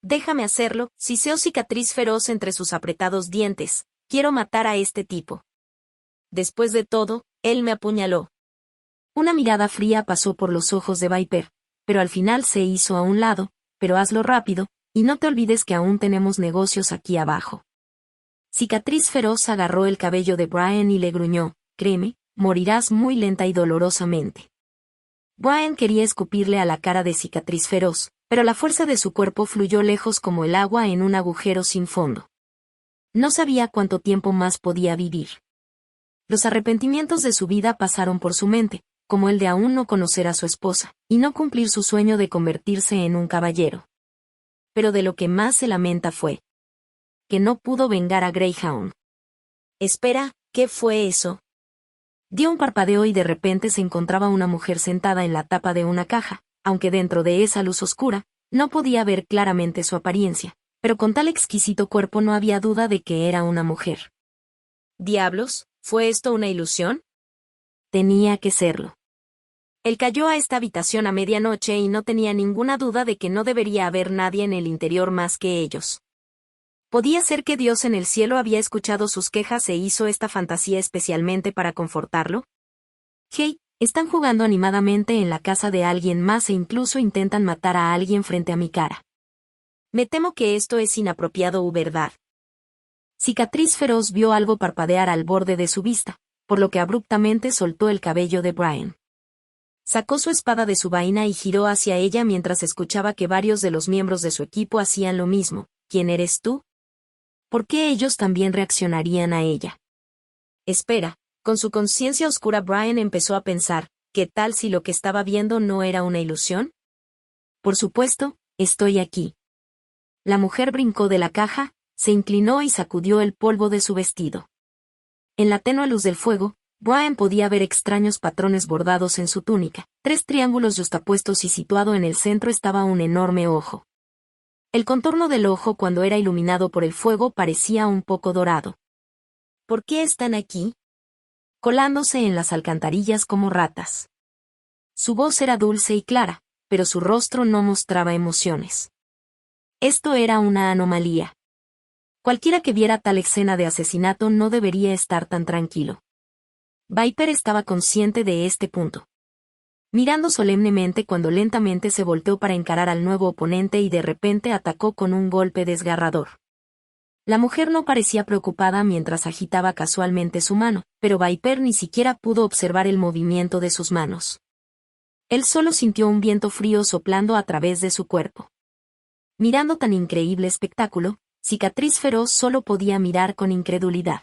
Déjame hacerlo, siseó Cicatriz Feroz entre sus apretados dientes, quiero matar a este tipo. Después de todo, él me apuñaló. Una mirada fría pasó por los ojos de Viper, pero al final se hizo a un lado, pero hazlo rápido, y no te olvides que aún tenemos negocios aquí abajo. Cicatriz Feroz agarró el cabello de Brian y le gruñó, créeme, morirás muy lenta y dolorosamente. Brian quería escupirle a la cara de Cicatriz Feroz, pero la fuerza de su cuerpo fluyó lejos como el agua en un agujero sin fondo. No sabía cuánto tiempo más podía vivir. Los arrepentimientos de su vida pasaron por su mente, como el de aún no conocer a su esposa, y no cumplir su sueño de convertirse en un caballero. Pero de lo que más se lamenta fue que no pudo vengar a Greyhound. Espera, ¿qué fue eso? Dio un parpadeo y de repente se encontraba una mujer sentada en la tapa de una caja, aunque dentro de esa luz oscura, no podía ver claramente su apariencia, pero con tal exquisito cuerpo no había duda de que era una mujer. ¿Diablos? ¿Fue esto una ilusión? Tenía que serlo. Él cayó a esta habitación a medianoche y no tenía ninguna duda de que no debería haber nadie en el interior más que ellos. ¿Podía ser que Dios en el cielo había escuchado sus quejas e hizo esta fantasía especialmente para confortarlo? Hey, están jugando animadamente en la casa de alguien más e incluso intentan matar a alguien frente a mi cara. Me temo que esto es inapropiado, ¿verdad? Cicatriz Feroz vio algo parpadear al borde de su vista, por lo que abruptamente soltó el cabello de Brian. Sacó su espada de su vaina y giró hacia ella mientras escuchaba que varios de los miembros de su equipo hacían lo mismo. ¿Quién eres tú? ¿Por qué ellos también reaccionarían a ella? Espera, con su conciencia oscura Brian empezó a pensar, ¿qué tal si lo que estaba viendo no era una ilusión? Por supuesto, estoy aquí. La mujer brincó de la caja, se inclinó y sacudió el polvo de su vestido. En la tenue luz del fuego, Brian podía ver extraños patrones bordados en su túnica, 3 triángulos yuxtapuestos y situado en el centro estaba un enorme ojo. El contorno del ojo cuando era iluminado por el fuego parecía un poco dorado. ¿Por qué están aquí? Colándose en las alcantarillas como ratas. Su voz era dulce y clara, pero su rostro no mostraba emociones. Esto era una anomalía. Cualquiera que viera tal escena de asesinato no debería estar tan tranquilo. Viper estaba consciente de este punto. Mirando solemnemente cuando lentamente se volteó para encarar al nuevo oponente y de repente atacó con un golpe desgarrador. La mujer no parecía preocupada mientras agitaba casualmente su mano, pero Viper ni siquiera pudo observar el movimiento de sus manos. Él solo sintió un viento frío soplando a través de su cuerpo. Mirando tan increíble espectáculo, Cicatriz Feroz solo podía mirar con incredulidad.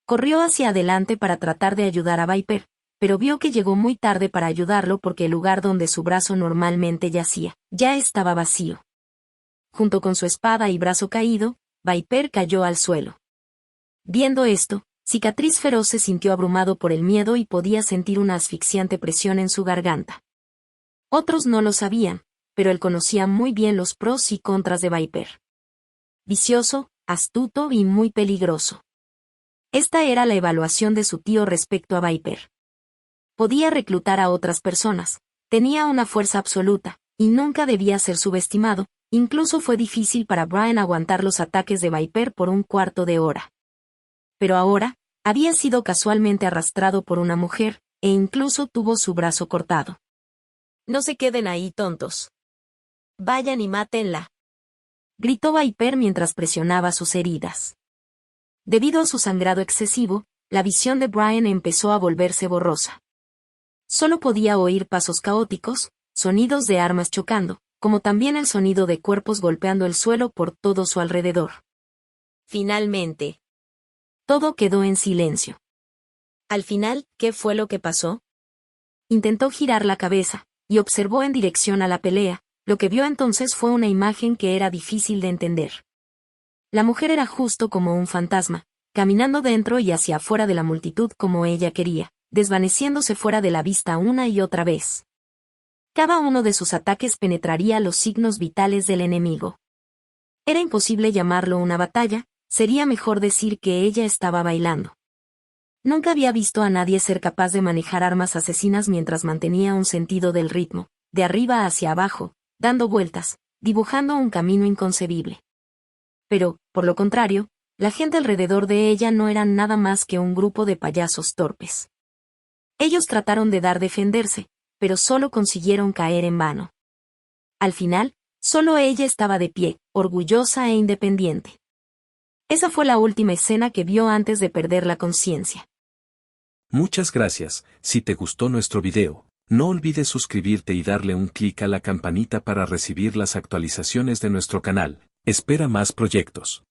Corrió hacia adelante para tratar de ayudar a Viper, pero vio que llegó muy tarde para ayudarlo porque el lugar donde su brazo normalmente yacía, ya estaba vacío. Junto con su espada y brazo caído, Viper cayó al suelo. Viendo esto, Cicatriz Feroz se sintió abrumado por el miedo y podía sentir una asfixiante presión en su garganta. Otros no lo sabían, pero él conocía muy bien los pros y contras de Viper. Vicioso, astuto y muy peligroso. Esta era la evaluación de su tío respecto a Viper. Podía reclutar a otras personas, tenía una fuerza absoluta, y nunca debía ser subestimado, incluso fue difícil para Brian aguantar los ataques de Viper por un cuarto de hora. Pero ahora, había sido casualmente arrastrado por una mujer, e incluso tuvo su brazo cortado. No se queden ahí tontos. Vayan y mátenla. Gritó Viper mientras presionaba sus heridas. Debido a su sangrado excesivo, la visión de Brian empezó a volverse borrosa. Solo podía oír pasos caóticos, sonidos de armas chocando, como también el sonido de cuerpos golpeando el suelo por todo su alrededor. Finalmente, todo quedó en silencio. Al final, ¿qué fue lo que pasó? Intentó girar la cabeza, y observó en dirección a la pelea. Lo que vio entonces fue una imagen que era difícil de entender. La mujer era justo como un fantasma, caminando dentro y hacia afuera de la multitud como ella quería, desvaneciéndose fuera de la vista una y otra vez. Cada uno de sus ataques penetraría los signos vitales del enemigo. Era imposible llamarlo una batalla, sería mejor decir que ella estaba bailando. Nunca había visto a nadie ser capaz de manejar armas asesinas mientras mantenía un sentido del ritmo, de arriba hacia abajo, dando vueltas, dibujando un camino inconcebible. Pero, por lo contrario, la gente alrededor de ella no eran nada más que un grupo de payasos torpes. Ellos trataron de defenderse, pero solo consiguieron caer en vano. Al final, solo ella estaba de pie, orgullosa e independiente. Esa fue la última escena que vio antes de perder la conciencia. Muchas gracias. Si te gustó nuestro video, no olvides suscribirte y darle un clic a la campanita para recibir las actualizaciones de nuestro canal. Espera más proyectos.